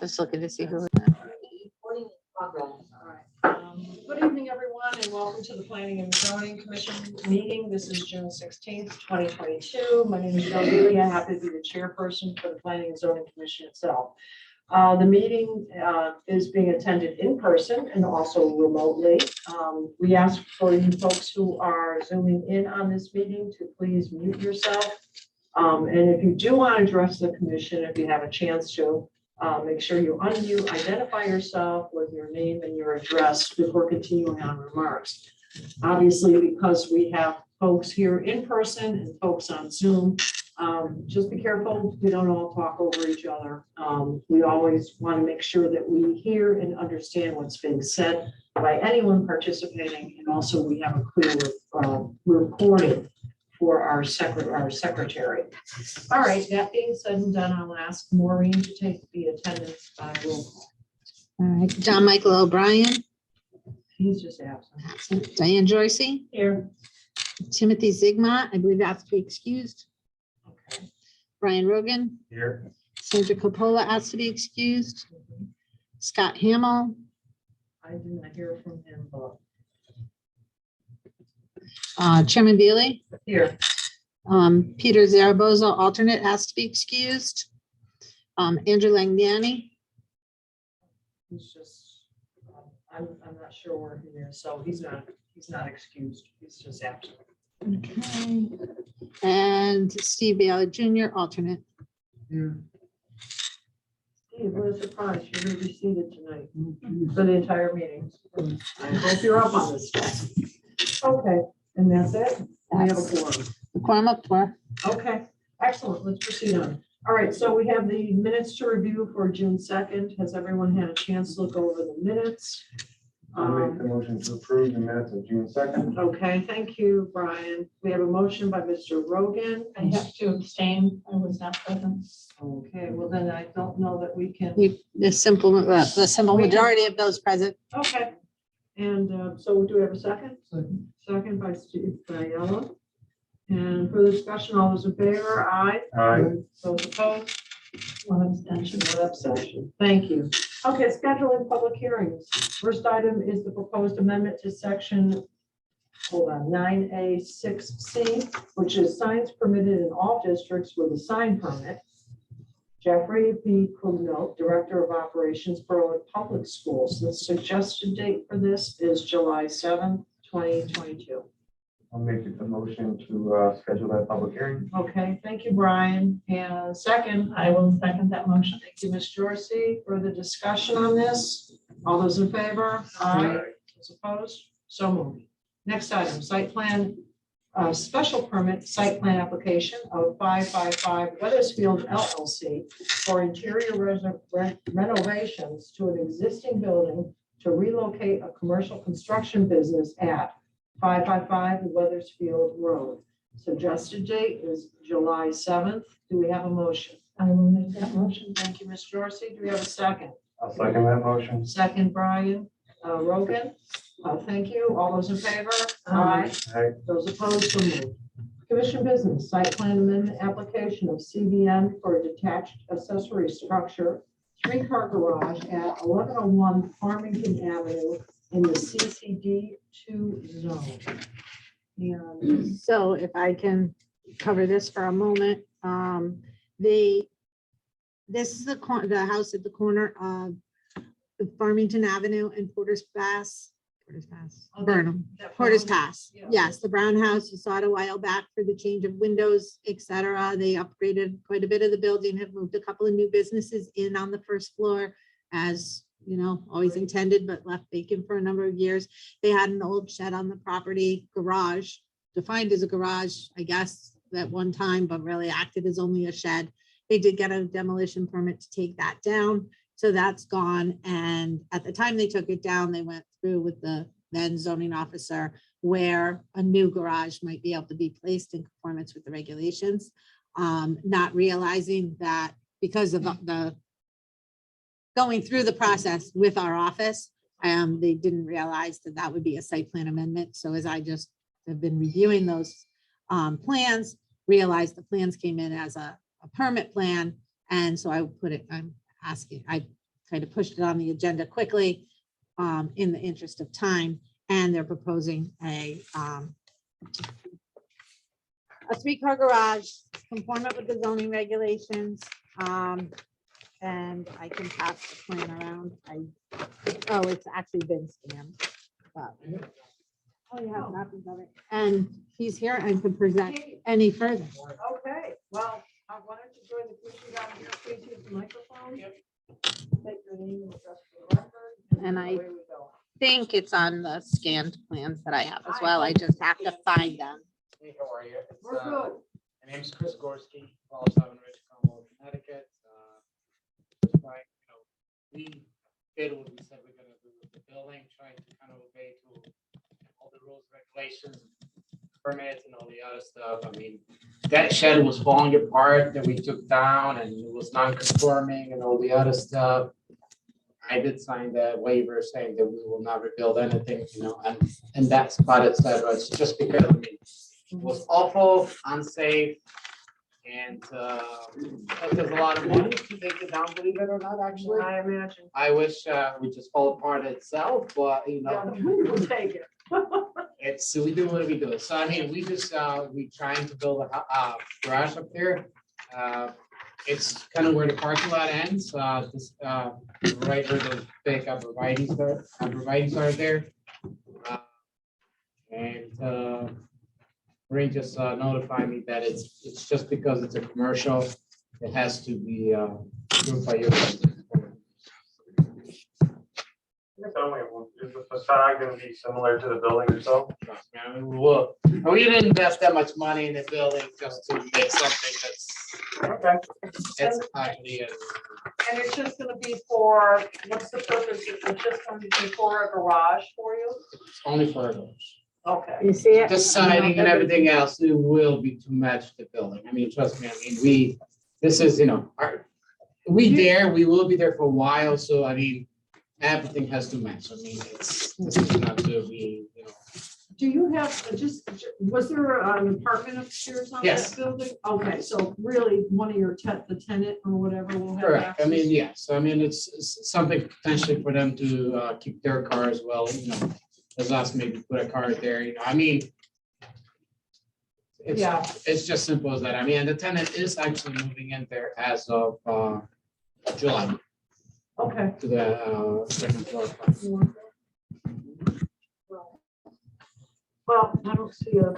Just looking to see who. Good evening, everyone, and welcome to the Planning and Zoning Commission meeting. This is June 16th, 2022. My name is Joan Healy. I happen to be the chairperson for the Planning and Zoning Commission itself. The meeting is being attended in person and also remotely. We ask for you folks who are zooming in on this meeting to please mute yourself. And if you do want to address the commission, if you have a chance to, make sure you unmute, identify yourself with your name and your address before continuing on remarks. Obviously, because we have folks here in person and folks on Zoom, just be careful. We don't all talk over each other. We always want to make sure that we hear and understand what's being said by anyone participating. And also we have a clear recording for our secretary. All right, that being said and done, I'll ask Maureen to take the attendance by roll call. All right, John Michael O'Brien, He's just absent. absent. Diane Joycey, Here. Timothy Zigma, I believe has to be excused. Okay. Brian Rogan, Here. Sandra Coppola has to be excused. Scott Hamel, I did not hear from him, but Chairman Bailey, here. Peter Zaragoza, alternate, has to be excused. Andrew Langnani, He's just, I'm not sure where he is, so he's not excused. He's just absent. okay, and Steve Bailey Jr., alternate. Steve, what a surprise. You're going to be seated tonight for the entire meeting. I hope you're up on this stuff. Okay, and that's it? We have a quorum. The quorum up for. Okay, excellent. Let's proceed on. All right, so we have the minutes to review for June 2nd. Has everyone had a chance to look over the minutes? I'll make the motion to approve the minutes of June 2nd. Okay, thank you, Brian. We have a motion by Mr. Rogan. I have to abstain. I was not present. Okay, well then I don't know that we can. The simple majority of those present. Okay. And so do we have a second? Second by Steve Biella. And for the discussion, all those in favor, aye. Aye. Those opposed? One abstention. One abstention. Thank you. Okay, scheduling public hearings. First item is the proposed amendment to section, hold on, 9A6C, which is signs permitted in all districts with a sign permit. Jeffrey B. Krugno, Director of Operations, Berlin Public Schools. The suggested date for this is July 7th, 2022. I'll make it the motion to schedule that public hearing. Okay, thank you, Brian. And second, I will second that motion. thank you, Ms. Jorsey. Further discussion on this? All those in favor? Aye. Those opposed? So moved. Next item, site plan, special permit, site plan application of 555 Weathersfield LLC for interior renovations to an existing building to relocate a commercial construction business at 555 Weathersfield Road. Suggested date is July 7th. Do we have a motion? I will make that motion. Thank you, Ms. Jorsey. Do we have a second? I'll second that motion. Second, Brian Rogan. Thank you. All those in favor? Aye. Aye. Those opposed, so moved. Commission business, site plan amendment application of CBN for a detached accessory structure, 3-car garage at 1101 Farmington Avenue in the CCD2 zone. And So if I can cover this for a moment, this is the house at the corner of Farmington Avenue and Porter's Pass. Burnham, Porter's Pass. Yeah. Yes, the brown house, you saw it a while back for the change of windows, etc. They upgraded quite a bit of the building, have moved a couple of new businesses in on the first floor, as you know, always intended, but left vacant for a number of years. They had an old shed on the property, garage, defined as a garage, I guess, at one time, but really acted as only a shed. They did get a demolition permit to take that down. So that's gone. And at the time they took it down, they went through with the then zoning officer where a new garage might be able to be placed in conformance with the regulations. Not realizing that because of the going through the process with our office, they didn't realize that that would be a site plan amendment. So as I just have been reviewing those plans, realized the plans came in as a permit plan, And so I put it, I kind of pushed it on the agenda quickly in the interest of time. And they're proposing a 3-car garage, conformant with the zoning regulations. And I can pass the plan around. Oh, it's actually been scanned. But, oh, you have copies of it. And he's here and can present any further. Okay, well, why don't you join the commission down here, please use the microphone. Take your name and address for the record. And I away we go. think it's on the scanned plans that I have as well. I just have to find them. Hey, how are you? We're good. My name's Chris Gorski, 1207 Ridge, Cornwall, Connecticut. Just like, we did what we said we're gonna do with the building, trying to kind of obey to all the rules, regulations, permits and all the other stuff. I mean, that shed was falling apart that we took down and it was non-conforming and all the other stuff. I did sign that waiver saying that we will not rebuild anything, and that spot, et cetera. It's just because, I mean, it was awful, unsafe, and it was a lot of money to take it down, believe it or not, actually. I imagine. I wish we just fall apart itself, but Yeah, we will take it. it's, we do what we do. So I mean, we just, we trying to build a garage up there. It's kind of where the parking lot ends, this, right where the big arborvitae's are there. And Ray just notified me that it's just because it's a commercial, it has to be approved by you. Tell me, is the facade gonna be similar to the building itself? Trust me, I mean, we didn't invest that much money in the building just to make something that's, Okay. it's actually, And it's just gonna be for, what's the purpose? It's just gonna be for a garage for you? it's only for those. Okay. You see it? The siding and everything else, it will be to match the building. I mean, trust me, I mean, this is, we will be there for a while, so I mean, everything has to match. I mean, this is not to be, Do you have, was there an apartment upstairs on Yes. that building? Okay, so really, one of your the tenant or whatever will have correct. I access? mean, yes, I mean, it's something potentially for them to keep their car as well, as us maybe put a car there, I mean. Yeah. It's just simple as that. I mean, and the tenant is actually moving in there as of July Okay. to the second floor. Well, I don't see a.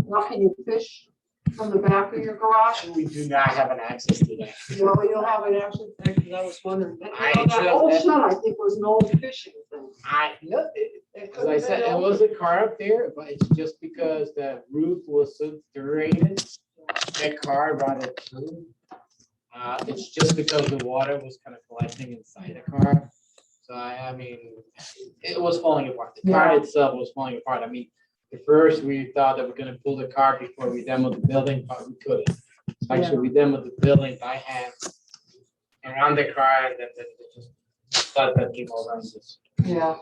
Now, can you fish from the back of your garage? We do not have an access to that. Well, you'll have it actually, because I was wondering. I That old just- shed, I think, was an old fishing thing. As I said, it was a car up there, but it's just because the roof was so deteriorated, that car rotted through. It's just because the water was kind of collecting inside the car. So I mean, it was falling apart. The car itself was falling apart. I mean, at first we thought that we're gonna pull the car before we demoed the building, but we couldn't. Actually, we demoed the building by hand around the car and then it just thought that came over and just. Yeah.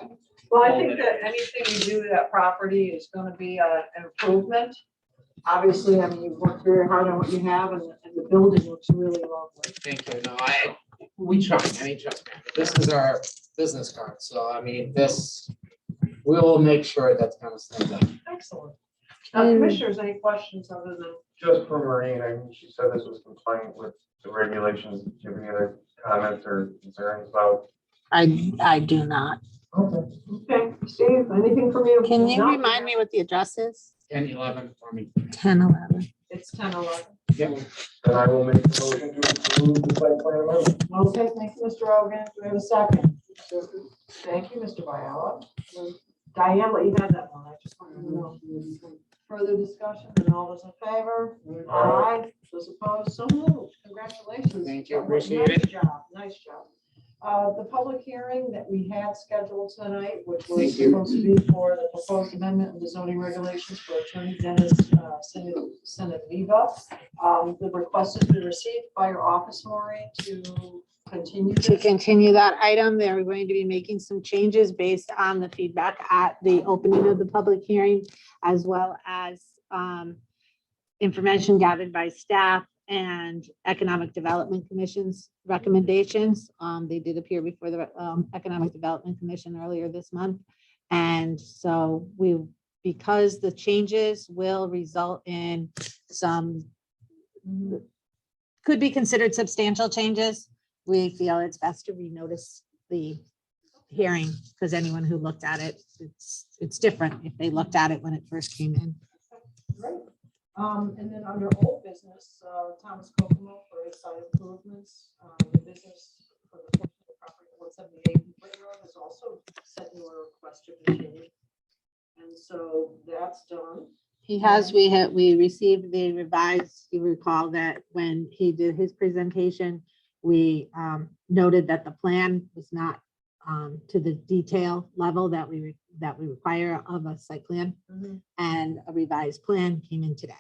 Well, I think that anything you do to that property is gonna be an improvement. Obviously, I mean, you've worked very hard on what you have and the building looks really lovely. Thank you. No, we try, I mean, trust me, this is our business card, so I mean, we will make sure that's kind of thing done. Excellent. And- Commissioners, any questions other than? Just for Maureen, I mean, she said this was compliant with the regulations. Do you have any other comments or concerns about? I do not. Okay. Okay, Steve, anything from you? Can you No? remind me what the address is? 10-11 for me. 1011. It's 10:11. Yep. Then I will make the motion to approve the site plan amendment. Okay, thank you, Mr. Rogan. Do we have a second? Thank you, Mr. Biella. Diane, let you have that one. I just wanted to know. Further discussion and all those in favor? Aye. Those opposed? So moved. Congratulations. Thank you, appreciate Nice it. job, nice job. The public hearing that we had scheduled tonight, which was Thank you. supposed to be for the proposed amendment of the zoning regulations for Attorney Dennis Senate Viva. The request has been received by your office, Maureen, to continue. To this. continue that item, they're going to be making some changes based on the feedback at the opening of the public hearing, as well as information gathered by staff and Economic Development Commission's recommendations. They did appear before the Economic Development Commission earlier this month. And so because the changes will result in some could be considered substantial changes, we feel it's best to renotice the hearing, because anyone who looked at it, it's different if they looked at it when it first came in. Great. And then under old business, Thomas Kokomo for his site improvements, the business for the portion of the property at 178 Whit Road is also sent you a request to continue. And so that's done. We received the revised, you recall that when he did his presentation, we noted that the plan was not to the detail level that we require of a site plan, and a revised plan came in today.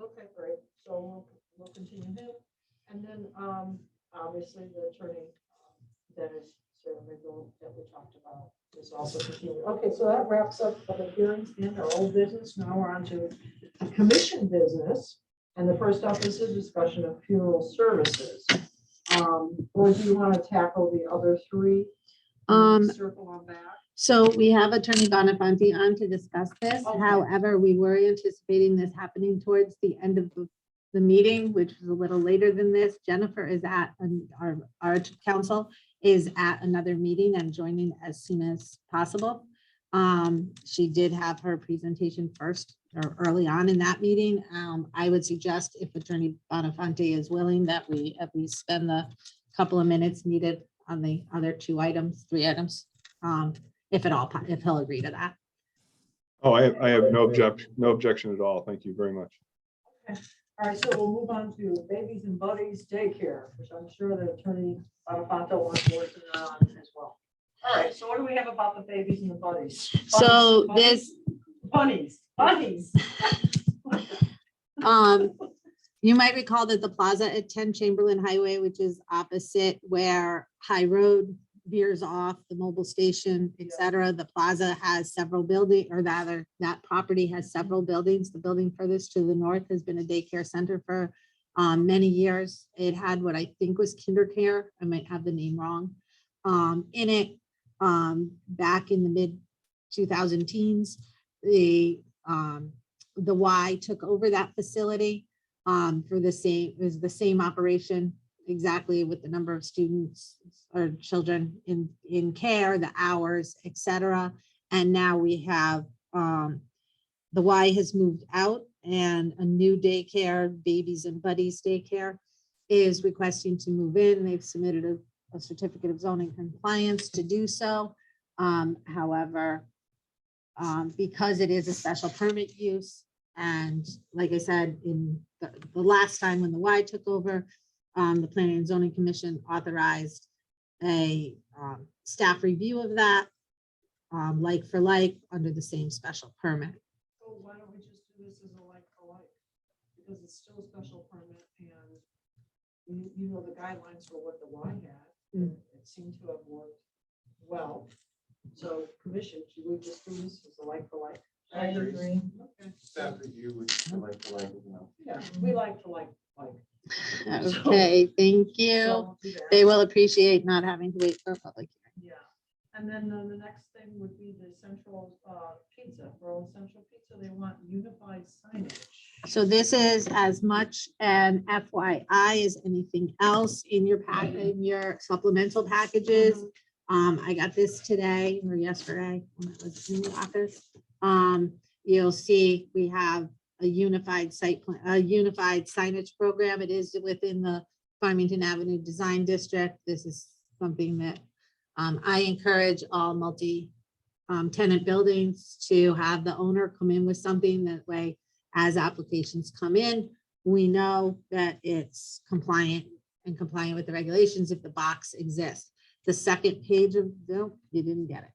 Okay, great. So we'll continue him. And then obviously the attorney that is Sarah McGill that we talked about is also continued. Okay, so that wraps up the hearings and our old business. Now we're on to the commission business. And the first up is a discussion of funeral services. Or do you want to tackle the other three? Circle on back. So we have Attorney Bonafanti on to discuss this. Okay. However, we were anticipating this happening towards the end of the meeting, which was a little later than this. Jennifer is at, our counsel is at another meeting and joining as soon as possible. She did have her presentation first or early on in that meeting. I would suggest if Attorney Bonafanti is willing that we at least spend the couple of minutes needed on the other three items. If he'll agree to that. Oh, I have no objection at all. Thank you very much. All right, so we'll move on to Babies and Buddies Daycare, which I'm sure the attorney Bonafanti wants more to know on as well. All right, so what do we have about the babies and the buddies? So Bunnies. You might recall that the plaza at 10 Chamberlain Highway, which is opposite where High Road veers off the mobile station, etc. The plaza has several buildings, or rather that property has several buildings. The building furthest to the north has been a daycare center for many years. It had what I think was KinderCare. I might have the name wrong. In it, back in the mid 2000 teens, the Y took over that facility for the same operation, exactly with the number of students or children in care, the hours, etc. And now we have the Y has moved out, and a new daycare, Babies and Buddies Daycare, is requesting to move in. They've submitted a certificate of zoning compliance to do so. However, because it is a special permit use, and like I said, in the last time when the Y took over, the Planning and Zoning Commission authorized a staff review of that, like for like, under the same special permit. So why don't we just do this as a like for like? Because it's still a special permit, and you know the guidelines for what the Y had. Mm. It seemed to have worked well. So commission, should we just do this as a like for like? I agree. Okay. Staff review, which I like to like, you know. Yeah, we like to like. Okay, thank you. So we'll do that. They will appreciate not having to wait for a public hearing. Yeah, and then the next thing would be the Central Pizza, for Central Pizza, they want unified signage. So this is as much an FYI as anything else in your pack, in your supplemental packages. I got this today or yesterday when I was in the office. You'll see we have a unified site plan, a unified signage program. It is within the Farmington Avenue Design District. This is something that I encourage all multi-tenant buildings to have the owner come in with something. That way, as applications come in, we know that it's compliant with the regulations if the box exists. The second page of, no, you didn't get it.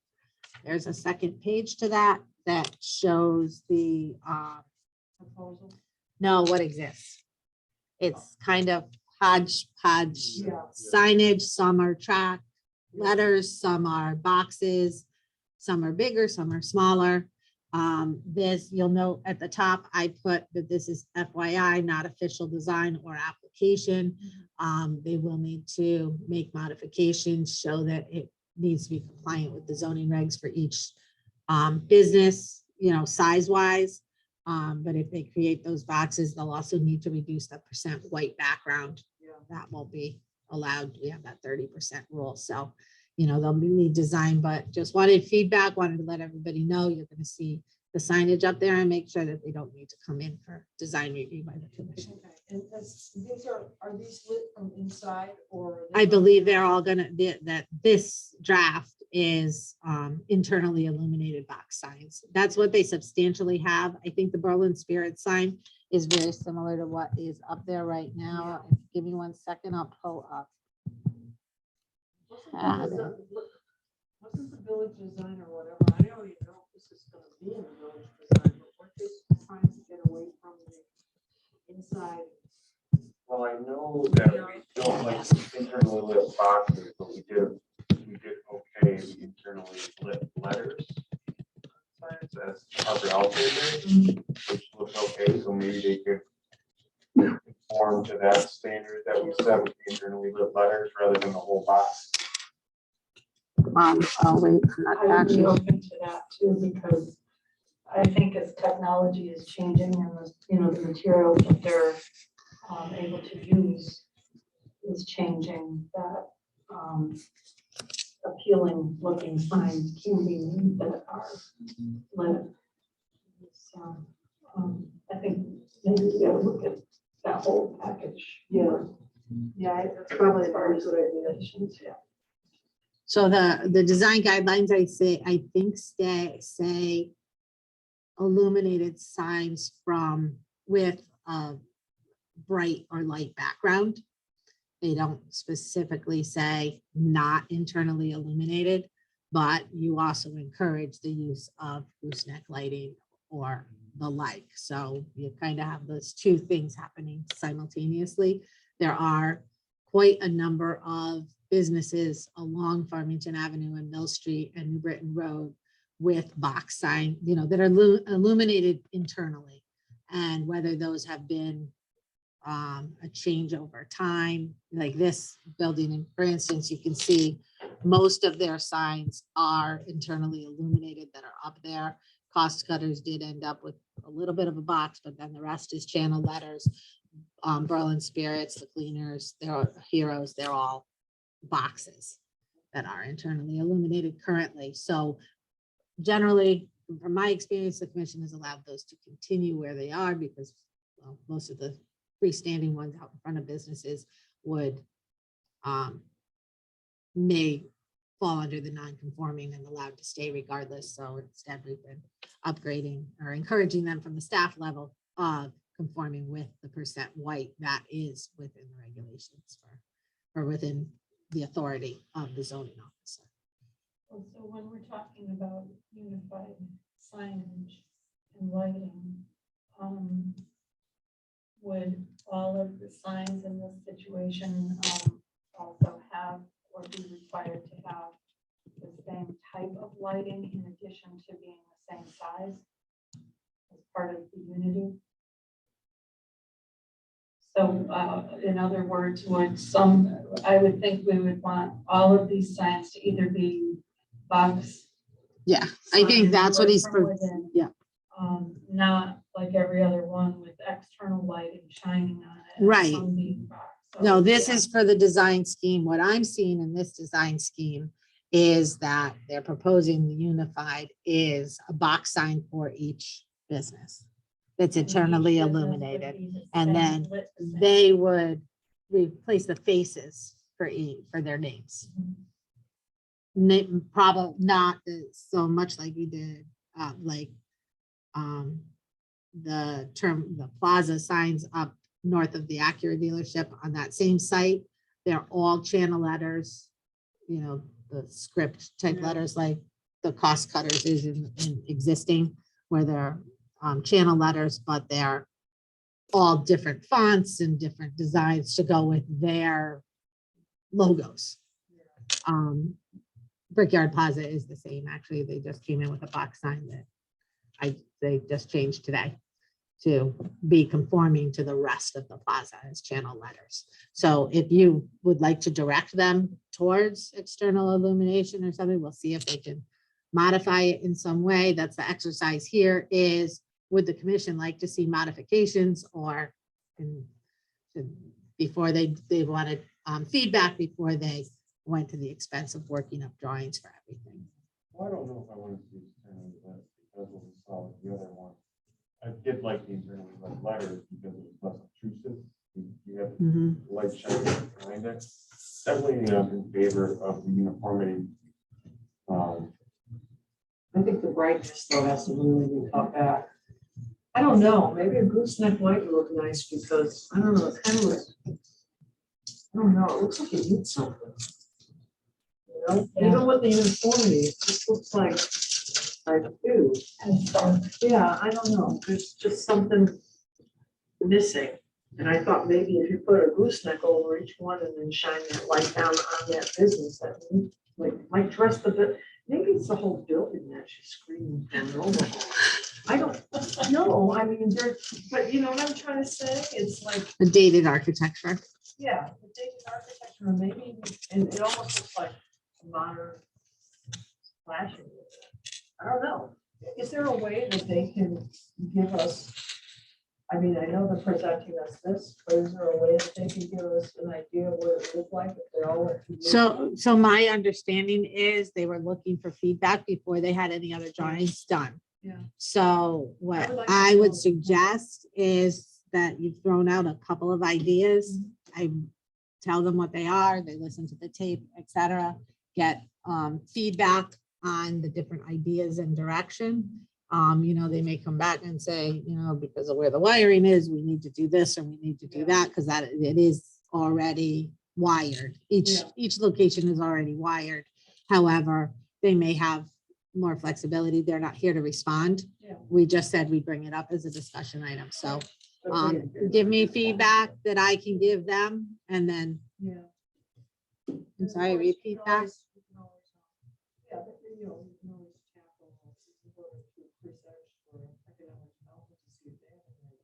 There's a second page to that shows the Proposal. no, what exists. It's kind of hodgepodge Yeah. signage. Some are track letters, some are boxes, some are bigger, some are smaller. This, you'll note at the top, I put that this is FYI, not official design or application. They will need to make modifications, show that it needs to be compliant with the zoning regs for each business, size wise. But if they create those boxes, they'll also need to reduce the percent white background. That won't be allowed. We have that 30% rule. So, they'll need design, but just wanted feedback, wanted to let everybody know you're going to see the signage up there and make sure that they don't need to come in for design review by the commission. Okay, and are these lit from inside or? are they I from- believe they're all gonna, that this draft is internally illuminated box signs. That's what they substantially have. I think the Berlin Spirit sign is very similar to what is up there right now. Give me 1 second, I'll pull up. Wasn't the village design or whatever, I don't even know if this is gonna be in the village design, but what they're trying to get away from the inside. Well, I know that we don't like internally lit boxes, but we did okay the internally lit letters. Signs as Harvard Alpha, which looks okay, so maybe they could conform to that standard that we set with the internally lit letters rather than the whole box. I'll wait. I'm not I would be actually- open to that too, because I think as technology is changing and the materials that they're able to use is changing, that appealing looking signs can be made that are lit. So I think maybe we gotta look at that whole package. Yeah. Yeah, that's probably a very good idea. Regulations, yeah. So the design guidelines, I think say illuminated signs with a bright or light background. They don't specifically say not internally illuminated, but you also encourage the use of gooseneck lighting or the like. So you kind of have those two things happening simultaneously. There are quite a number of businesses along Farmington Avenue and Mill Street and New Britain Road with box sign, that are illuminated internally. And whether those have been a change over time, like this building, and for instance, you can see most of their signs are internally illuminated that are up there. Cost Cutters did end up with a little bit of a box, but then the rest is channel letters. Berlin Spirits, the Cleaners, they're Heroes, they're all boxes that are internally illuminated currently. So generally, from my experience, the commission has allowed those to continue where they are because most of the freestanding ones out in front of businesses would may fall under the non-conforming and allowed to stay regardless. So instead, we've been upgrading or encouraging them from the staff level of conforming with the percent white that is within the regulations or within the authority of the zoning officer. So when we're talking about unified signage and lighting, would all of the signs in this situation also have or be required to have the same type of lighting in addition to being the same size as part of the unity? So in other words, I would think we would want all of these signs to either be box. Yeah, I think signs that's what lit he's, from within, yeah. Not like every other one with external lighting shining on it. and Right. some being box. So, No, this yeah. is for the design scheme. What I'm seeing in this design scheme is that they're proposing the unified is a box sign for each business that's And each internally business would illuminated. be the And same, then lit the same. they would replace the faces for their names. Probably not so much like we did, the plaza signs up north of the Acura dealership on that same site. They're all channel letters, the script type letters like the Cost Cutters is in existing, where they're channel letters, but they're all different fonts and different designs to go with their logos. Brickyard Plaza is the same. Actually, they just came in with a box sign that they just changed today to be conforming to the rest of the plaza as channel letters. So if you would like to direct them towards external illumination or something, we'll see if they can modify it in some way. That's the exercise here is, would the commission like to see modifications or before they wanted feedback before they went to the expense of working up drawings for everything. Well, I don't know if I want to see internally lit because what we saw with the other one. I did like the internally lit letters because it was less obtrusive. You have Mhm. light shining behind it. Definitely in favor of the uniformity. I think the brightness though has to really be cut back. I don't know, maybe a gooseneck might look nice because, I don't know, it's kind of like, I don't know, it looks like it needs something. You know, even with the uniformity, it just looks like, ew. Yeah, I don't know, there's just something missing. And I thought maybe if you put a gooseneck over each one and then shine that light down on that business, that might dress the bit. Maybe it's the whole building that she's screaming for an overhaul. I don't know, I mean, but you know what I'm trying to say? It's like, The dated architecture. yeah, the dated architecture, or maybe, and it almost looks like modern flashing. I don't know. Is there a way that they can give us, I mean, I know they're presenting us this, but is there a way that they can give us an idea of what it would look like if they all went to? So my understanding is they were looking for feedback before they had any other drawings done. Yeah. So what would like to I would know. suggest is that you've thrown out a couple of ideas. I tell them what they are, they listen to the tape, etc. Get feedback on the different ideas and direction. You know, they may come back and say, you know, because of where the wiring is, we need to do this or we need to do that, because that it is already wired. Yeah. Each location is already wired. However, they may have more flexibility. They're not here to respond. Yeah. We just said we bring it up as a discussion item. So Okay. give me feedback that I can give them, and then, Yeah. I'm sorry, repeat that. Yeah, but you know, you can always tackle, you can go to research for economic development to see if they have any.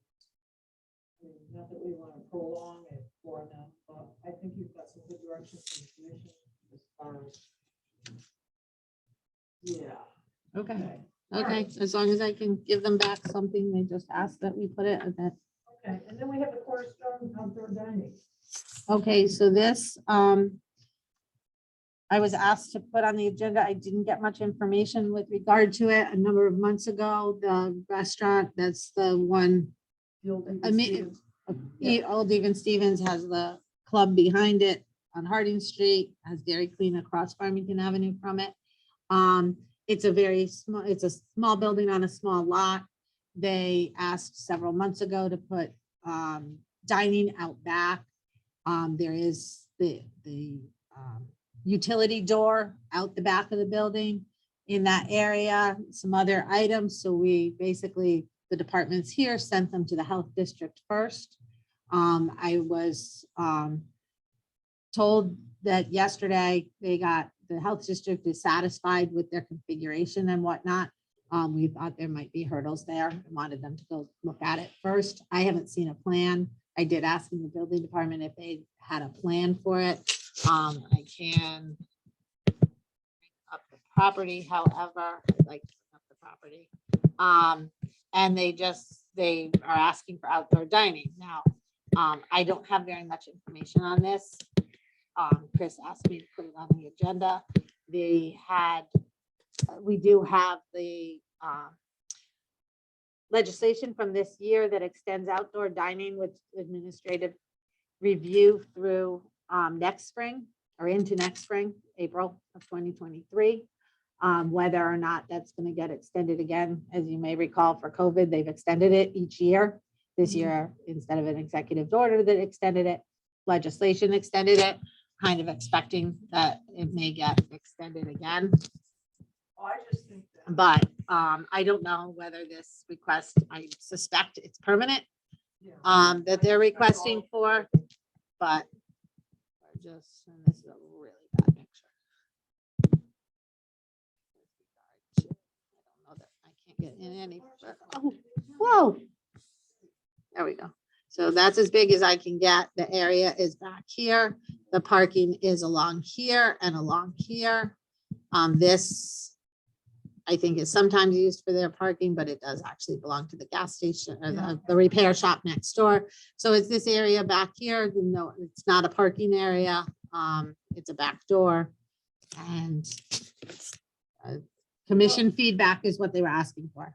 I mean, not that we want to prolong it for them, but I think you've got some good direction from the commission as far as. Yeah. Okay. Okay, as long as I can give them back something, they just asked that we put it at that. Okay, and then we have the cornerstone outdoor dining. Okay, so this, I was asked to put on the agenda. I didn't get much information with regard to it a number of months ago. The restaurant, that's the one, The old David I mean, Stevens. Old Even Stevens has the club behind it on Harding Street, has Dairy Queen across Farmington Avenue from it. It's a very small, it's a small building on a small lot. They asked several months ago to put dining out back. There is the utility door out the back of the building in that area, some other items. So we basically, the departments here sent them to the health district first. I was told that yesterday the health district is satisfied with their configuration and whatnot. We thought there might be hurdles there and wanted them to go look at it first. I haven't seen a plan. I did ask in the building department if they had a plan for it. I can bring up the property, however, I'd like to bring up the property. And they are asking for outdoor dining. Now, I don't have very much information on this. Chris asked me to put it on the agenda. We do have the legislation from this year that extends outdoor dining with administrative review through next spring or into next spring, April of 2023. Whether or not that's going to get extended again, as you may recall, for COVID, they've extended it each year. This year, instead of an executive order that extended it, legislation extended it, kind of expecting that it may get extended again. Oh, I just think that. But I don't know whether this request, I suspect it's permanent, Yeah. that they're requesting for, but we're just, and this is a really bad picture. I don't know that I can't get in any, oh, whoa. There we go. So that's as big as I can get. The area is back here. The parking is along here and along here. This, I think, is sometimes used for their parking, but it does actually belong to the gas station or the repair shop next door. So it's this area back here. No, it's not a parking area. It's a back door. And commission feedback is what they were asking for.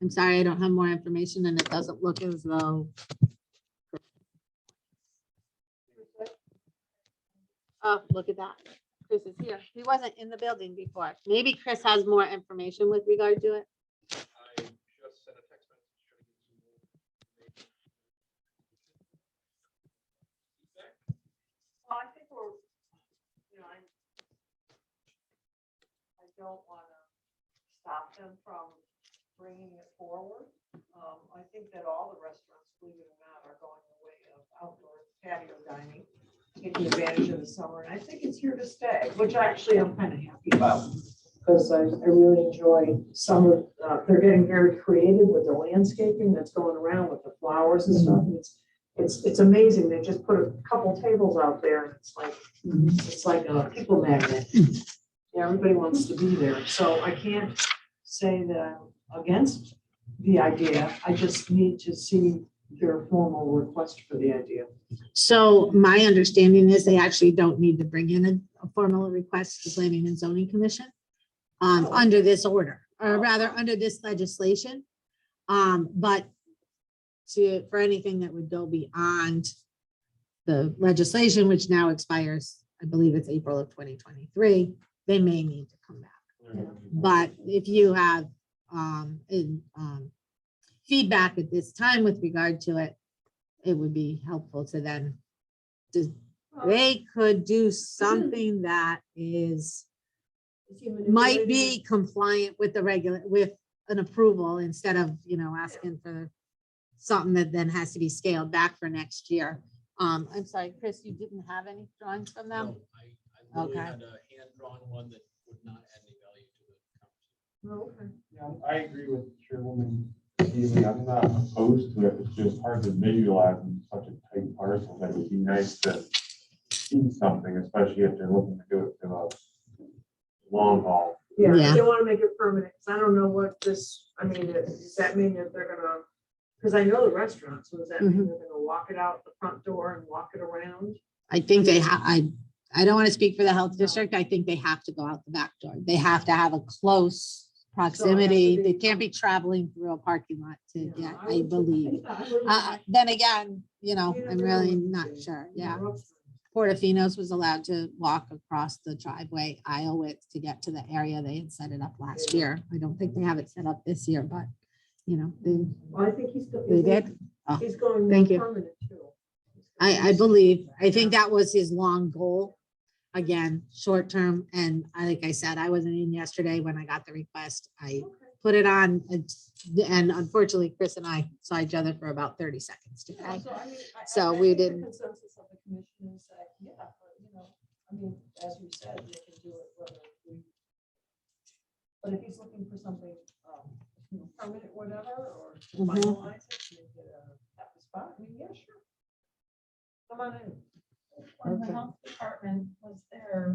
I'm sorry, I don't have more information and it doesn't look as though. Oh, look at that. Chris is here. He wasn't in the building before. Maybe Chris has more information with regard to it. I just sent a text message. Well, I think we're, I don't want to stop them from bringing it forward. I think that all the restaurants, believe it or not, are going the way of outdoor patio dining, taking advantage of the summer. And I think it's here to stay, which actually I'm kind of happy about. Because I really enjoy summer. They're getting very creative with the landscaping that's going around with the flowers and stuff. And it's amazing. They just put a couple tables out there. And it's like a people magnet. Yeah, everybody wants to be there. So I can't say that I'm against the idea. I just need to see their formal request for the idea. So my understanding is they actually don't need to bring in a formal request to Planning and Zoning Commission under this order, or rather under this legislation. But for anything that would go beyond the legislation, which now expires, I believe it's April of 2023, they may need to come back. But if you have feedback at this time with regard to it, it would be helpful to then, they could do something that might be compliant with the with an approval instead of, asking for something that then has to be scaled back for next year. I'm sorry, Chris, you didn't have any drawings from them? No, I literally Okay. had a hand-drawn one that would not add any value to the conversation. Yeah, I agree with Chairwoman Healy. I'm not opposed to it. It's just hard to visualize in such a tight parcel that it would be nice to see something, especially if they're looking to do it to a long haul. Yeah, Yeah. they want to make it permanent. 'Cause I don't know what this, does that mean that they're gonna, because I know the restaurants, so does that mean they're gonna walk it out the front door and walk it around? I think they have, I don't want to speak for the health district. I think they have to go out the back door. They have to have a close proximity. be- They can't be traveling through a parking lot to Yeah, get, I I would- believe. Then again, I'm really not sure. Yeah. Portofino's was allowed to walk across the driveway aisle width to get to the area. They had set it up last year. I don't think they have it set up this year, but they Well, I think he's. They did? Oh, He's going more thank you. permanent too. I believe, I think that was his long goal. Again, short term. And like I said, I wasn't in yesterday when I got the request. I put it on and unfortunately, Chris and I saw each other for about 30 seconds today. So we think the didn't- Consensus of the commission is that, as you said, they can do it whether we. But if he's looking for something, permanent, whatever, or Mhm. finalize it, make it at the spot, yeah, sure. Come on in. When the Okay. health department was there,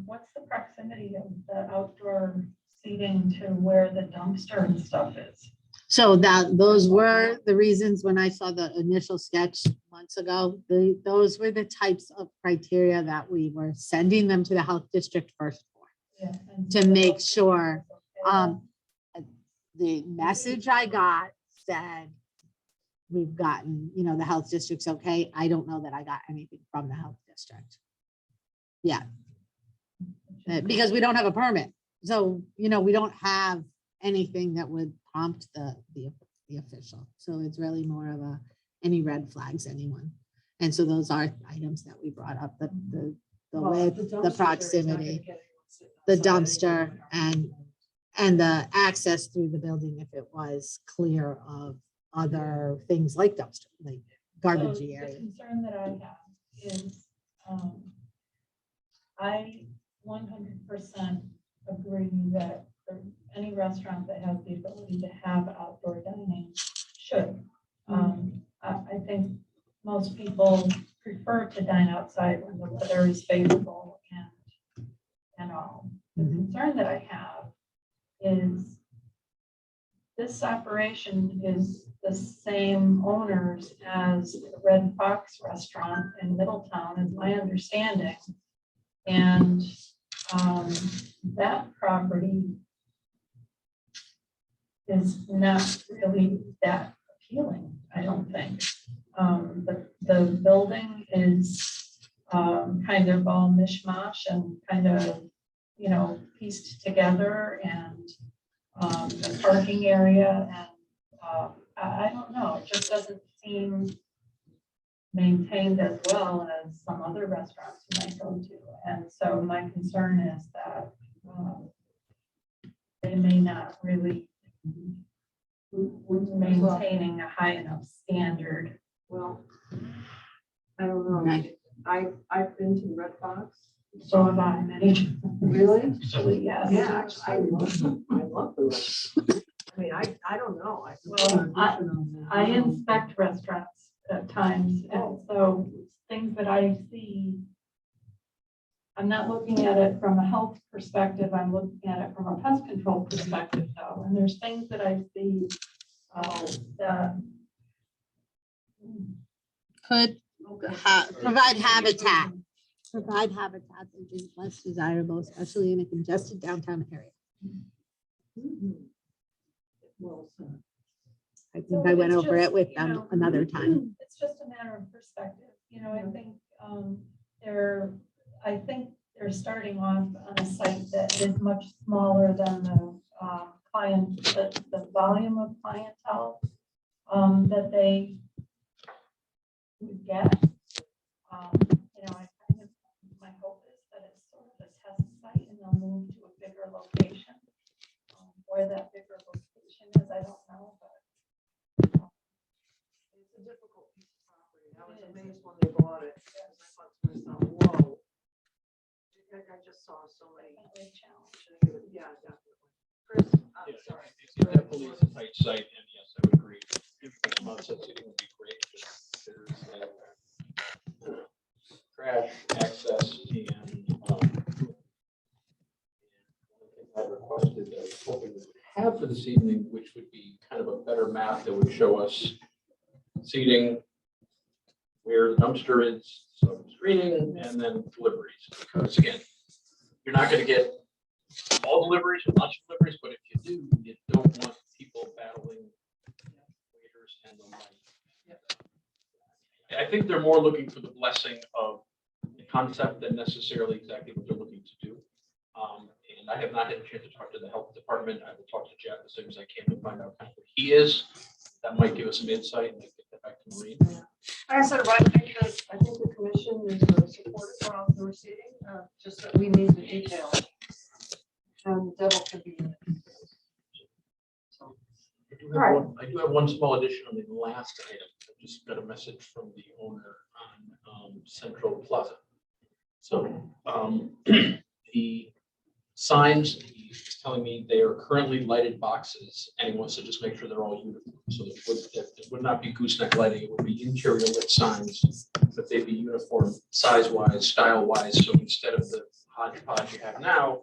what's the proximity of the outdoor seating to where the dumpster and stuff is? So those were the reasons when I saw the initial sketch months ago, those were the types of criteria that we were sending them to the health district first for. Yeah, and To so make the- sure, okay. The message I got said, we've gotten, the health district's okay. I don't know that I got anything from the health district. Yeah, because we don't have a permit. So, we don't have anything that would prompt the official. So it's really more of any red flags, anyone. And so those are items that we brought up, the width, the proximity, the dumpster, and the access through the building if it was clear of other things like dumpster, like garbage So area. The concern that I have is, I 100% agree that any restaurant that has the ability to have outdoor dining should. I think most people prefer to dine outside when the weather is favorable and all. The concern that I have is this operation is the same owners as the Red Fox Restaurant in Middletown, is my understanding. And that property is not really that appealing, I don't think. The building is kind of all mishmash and kind of, you know, pieced together, and the parking area, and I don't know, it just doesn't seem maintained as well as some other restaurants you might go to. And so my concern is that they may not really maintaining a high enough standard. Well, I don't know. Right. I've been to Red Fox. So have I, many. Really? Actually, yes. Yeah, actually, I love the restaurant. I mean, I don't know. Well, I inspect restaurants at times, and so things that I see, I'm not looking at it from a health perspective, I'm looking at it from a pest control perspective though. And there's things that I see that Could provide habitat. Provide habitat that is less desirable, especially in a congested downtown area. Well said. I think I went over it with them another time. It's just a matter of perspective, you know. I think they're starting off on a site that is much smaller than the the volume of clientele that they would get. You know, my hope is that it's sort of a test site and they'll move to a bigger location. Where that bigger location is, I don't know, but It's a difficult piece of property. I was amazed when they bought it. Because I thought to myself, whoa. I just saw so many. definitely a challenge. Yeah, definitely. Chris, I'm Yeah, sorry. it definitely is a tight site, and yes, I would agree. If Monset City would be great, but there's crash access and one thing I requested that I was hoping we would have for this evening, which would be kind of a better map that would show us seating, where the dumpster is, some screening, and then deliveries. Because again, you're not going to get all deliveries or lots of deliveries, but if you do, you don't want people battling waiters and the like. I think they're more looking for the blessing of the concept than necessarily exactly what they're looking to do. And I have not had a chance to talk to the health department. I will talk to Jeff as soon as I can to find out kind of what he is. That might give us some insight and get that back to Maureen. Like I said, right, because I think the commission is supportive of the receiving, just that we need the details. And the devil can be in it. So, I do have one small addition on the last item. I just got a message from the owner on Central Plaza. So the signs, he's telling me they are currently lighted boxes, and he wants to just make sure they're all uniform. So it would not be gooseneck lighting, it would be interior lit signs, but they'd be uniform size-wise, style-wise. So instead of the hodgepodge you have now,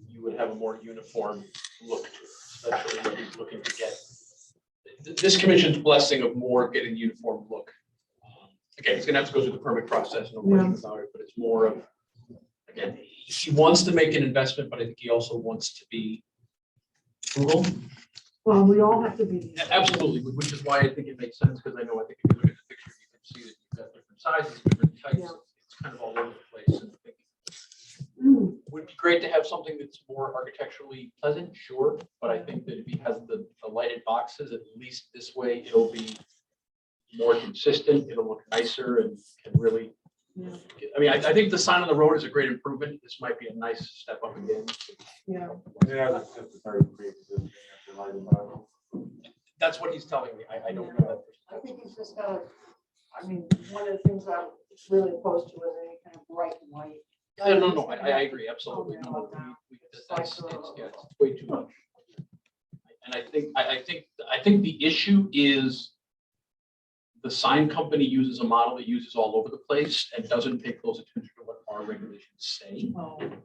you would have a more uniform look to it, especially when he's looking to get this commission's blessing of more getting uniform look. Again, he's gonna have to go through the permit process, no question about it, but it's more of, again, he wants to make an investment, but I think he also wants to be frugal. well, we all have to be. Absolutely, which is why I think it makes sense, because I know, I think if you look at the picture, you can see that you've got different sizes, different types. Yeah. It's kind of all over the place. And I think would be great to have something that's more architecturally pleasant, sure, but I think that if he has the lighted boxes, at least this way, it'll be more consistent, it'll look nicer and can really, Yeah. I mean, I think the sign on the road is a great improvement. This might be a nice step up again. Yeah. Yeah, it's just a very pre-existing after lighting bylaw. That's what he's telling me. I don't know that. I think he's just got, I mean, one of the things I'm really opposed to is any kind of bright white. No, I agree, absolutely. No, it's way too much. And I think the issue is the sign company uses a model that uses all over the place and doesn't pay close attention to what our regulations say,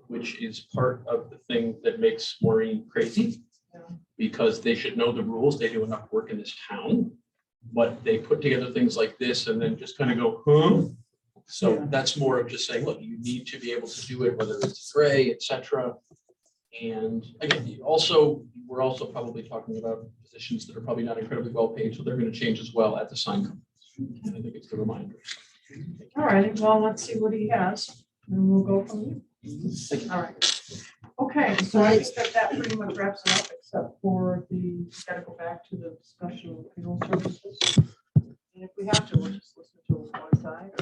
which is part of the thing that makes Maureen crazy. Yeah. Because they should know the rules. They do enough work in this town, but they put together things like this and then just kind of go, huh? So Yeah. that's more of just saying, look, you need to be able to do it, whether it's gray, et cetera. And again, we're also probably talking about positions that are probably not incredibly well paid, so they're going to change as well at the sign company. And I think it's the reminder. All right, well, let's see what he has, and we'll go from there. All right. Okay, so I think that pretty much wraps it up, except for gotta go back to the discussion of funeral services. And if we have to, we'll just listen to one side.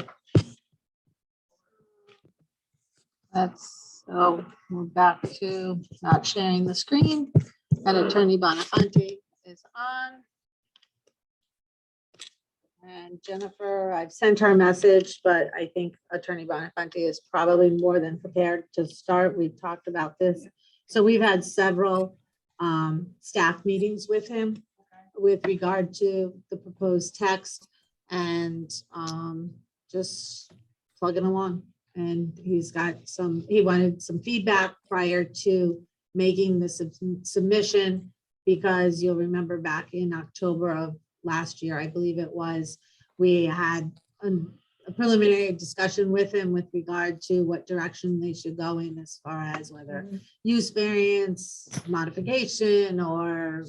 So we're back to not sharing the screen, and Attorney Bonifanti is on. And Jennifer, I've sent her a message, but I think Attorney Bonifanti is probably more than prepared to start. We've talked about this. So we've had several staff meetings with him with regard to the proposed text and just plugging along. And he's got he wanted some feedback prior to making the submission, because you'll remember back in October of last year, I believe it was, we had a preliminary discussion with him with regard to what direction they should go in as far as whether use variance, modification, or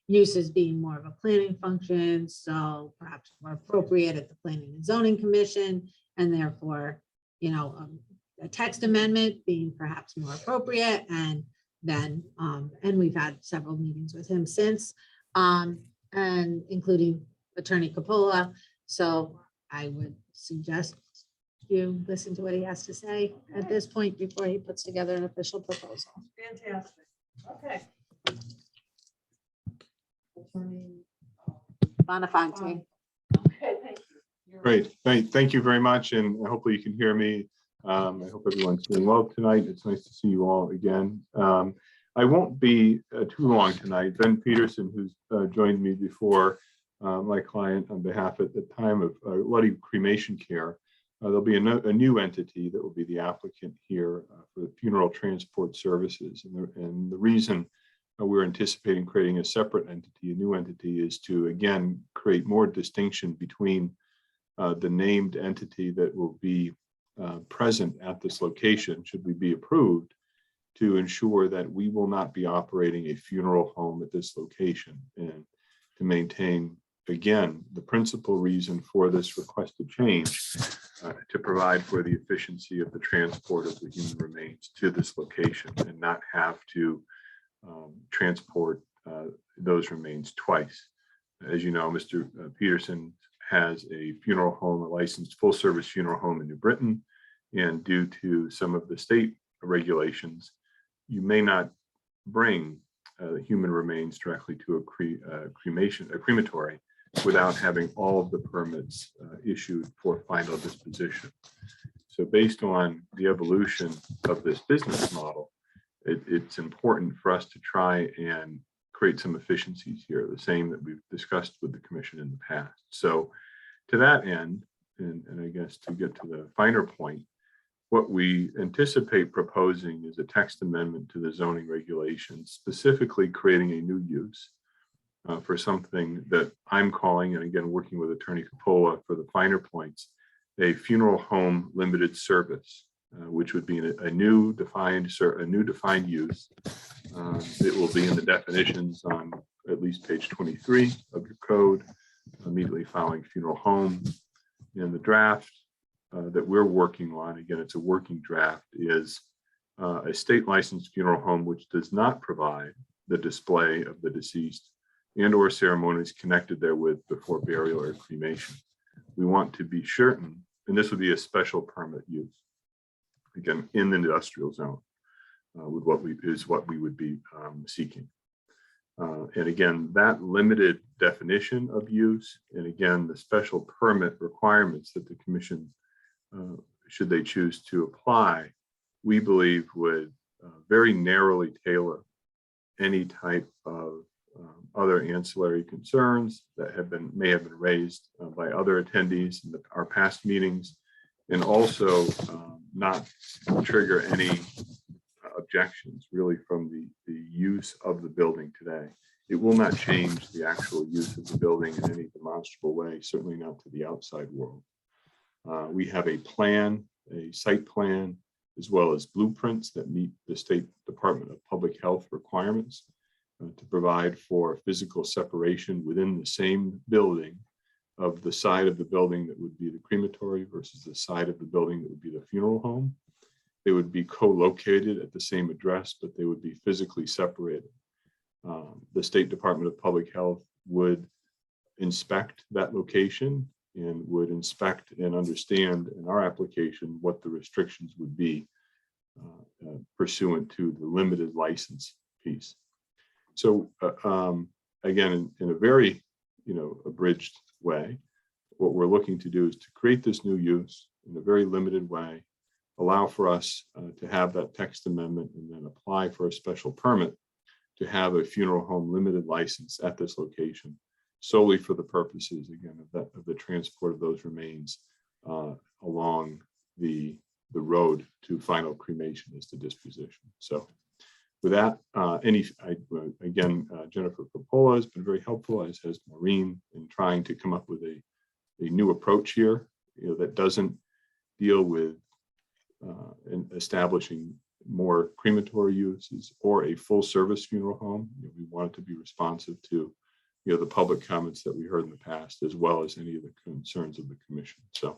uses being more of a planning function. So perhaps more appropriate at the Planning and Zoning Commission, and therefore, a text amendment being perhaps more appropriate. And then, and we've had several meetings with him since, and including Attorney Capola. So I would suggest you listen to what he has to say at this point before he puts together an official proposal. Fantastic. Okay. Attorney, Bonifanti. okay, thank you. Great, thank you very much, and hopefully you can hear me. I hope everyone's doing well tonight. It's nice to see you all again. I won't be too long tonight. Ben Peterson, who's joined me before, my client on behalf at the time of Luddy Cremation Care, there'll be a new entity that will be the applicant here for the funeral transport services. And the reason we're anticipating creating a separate entity, a new entity, is to, again, create more distinction between the named entity that will be present at this location, should we be approved, to ensure that we will not be operating a funeral home at this location, and to maintain, again, the principal reason for this requested change, to provide for the efficiency of the transport of the human remains to this location and not have to transport those remains twice. As you know, Mr. Peterson has a funeral home, a licensed full-service funeral home in New Britain, and due to some of the state regulations, you may not bring human remains directly to a crematory without having all of the permits issued for final disposition. So based on the evolution of this business model, it's important for us to try and create some efficiencies here, the same that we've discussed with the commission in the past. So to that end, and I guess to get to the finer point, what we anticipate proposing is a text amendment to the zoning regulations, specifically creating a new use for something that I'm calling, and again, working with Attorney Capola for the finer points, a funeral home limited service, which would be a new defined use. It will be in the definitions on at least page 23 of your code, immediately following funeral home. In the draft that we're working on, again, it's a working draft, is a state licensed funeral home which does not provide the display of the deceased and or ceremonies connected therewith before burial or cremation. We want to be certain, and this would be a special permit use, again, in the industrial zone, with what we would be seeking. And again, that limited definition of use, and again, the special permit requirements that the commission, should they choose to apply, we believe would very narrowly tailor any type of other ancillary concerns that may have been raised by other attendees in our past meetings, and also not trigger any objections really from the use of the building today. It will not change the actual use of the building in any demonstrable way, certainly not to the outside world. We have a plan, a site plan, as well as blueprints that meet the State Department of Public Health requirements to provide for physical separation within the same building of the side of the building that would be the crematory versus the side of the building that would be the funeral home. They would be co-located at the same address, but they would be physically separated. The State Department of Public Health would inspect that location and would inspect and understand in our application what the restrictions would be pursuant to the limited license piece. So again, in a very abridged way, what we're looking to do is to create this new use in a very limited way, allow for us to have that text amendment and then apply for a special permit to have a funeral home limited license at this location solely for the purposes, again, of the transport of those remains along the road to final cremation as the disposition. So with that, Jennifer Popola has been very helpful, as has Maureen, in trying to come up with a new approach here, that doesn't deal with establishing more crematory uses or a full service funeral home. We want it to be responsive to the public comments that we heard in the past, as well as any of the concerns of the commission. So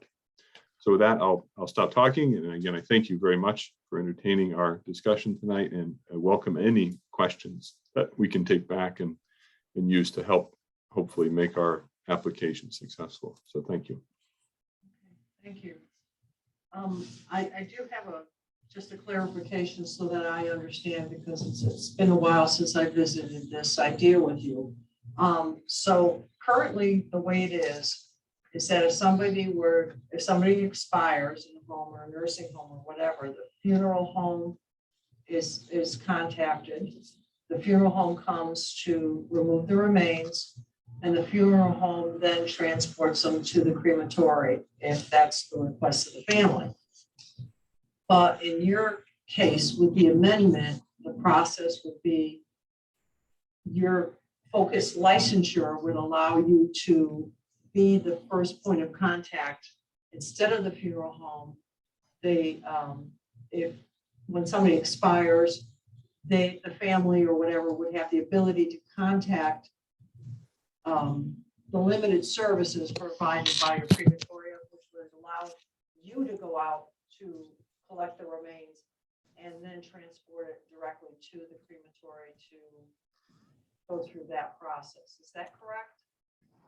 with that, I'll stop talking. And again, I thank you very much for entertaining our discussion tonight, and I welcome any questions that we can take back and use to help hopefully make our application successful. So thank you. Thank you. I do have just a clarification so that I understand, because it's been a while since I visited this idea with you. So currently the way it is that if somebody expires in a home or a nursing home or whatever, the funeral home is contacted. The funeral home comes to remove the remains, and the funeral home then transports them to the crematory if that's the request of the family. But in your case, with the amendment, the process would be your focused licensure would allow you to be the first point of contact instead of the funeral home. When somebody expires, the family or whatever would have the ability to contact the limited services provided by your crematorium, which would allow you to go out to collect the remains and then transport it directly to the crematory to go through that process. Is that correct?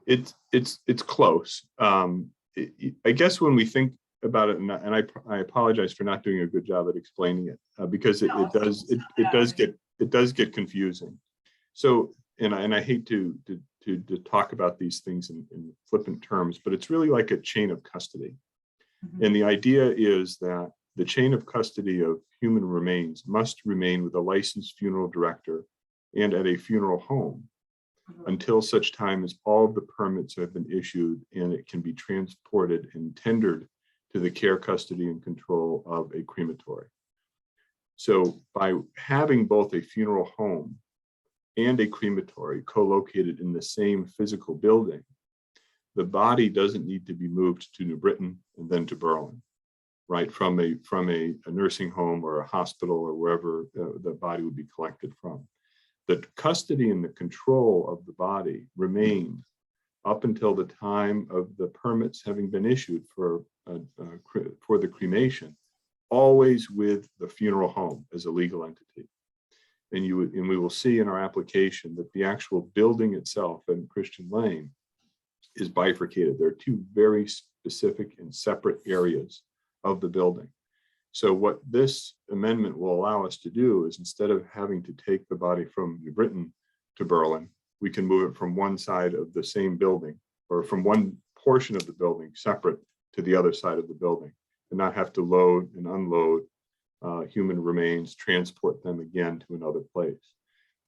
It's close. I guess when we think about it, and I apologize for not doing a good job at explaining it, because it does get confusing. So, and I hate to talk about these things in flippant terms, but it's really like a chain of custody. Mm-hmm. And the idea is that the chain of custody of human remains must remain with a licensed funeral director and at a funeral home until such time as all of the permits have been issued and it can be transported and tendered to the care, custody, and control of a crematory. So by having both a funeral home and a crematory co-located in the same physical building, the body doesn't need to be moved to New Britain and then to Berlin, right? From a nursing home or a hospital or wherever the body would be collected from. The custody and the control of the body remain up until the time of the permits having been issued for the cremation, always with the funeral home as a legal entity. And we will see in our application that the actual building itself in Christian Lane is bifurcated. There are two very specific and separate areas of the building. So what this amendment will allow us to do is, instead of having to take the body from New Britain to Berlin, we can move it from one side of the same building, or from one portion of the building separate to the other side of the building, and not have to load and unload human remains, transport them again to another place.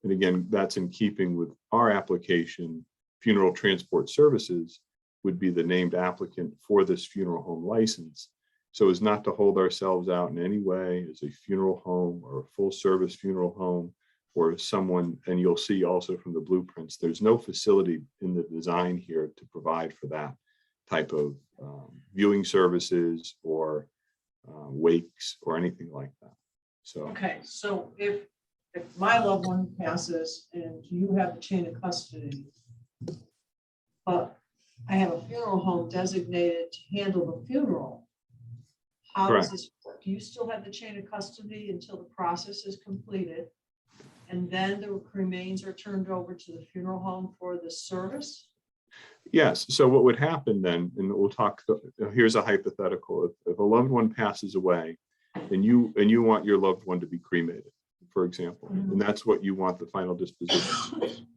And again, that's in keeping with our application. Funeral Transport Services would be the named applicant for this funeral home license, so as not to hold ourselves out in any way as a funeral home or a full service funeral home or someone. And you'll see also from the blueprints, there's no facility in the design here to provide for that type of viewing services or wakes or anything like that. So Okay, so if my loved one passes and you have the chain of custody, but I have a funeral home designated to handle the funeral, how does Correct. this work? Do you still have the chain of custody until the process is completed? And then the remains are turned over to the funeral home for the service? yes, so what would happen then, and we'll talk, here's a hypothetical. If a loved one passes away and you want your loved one to be cremated, for example, and that's what you want the final disposition,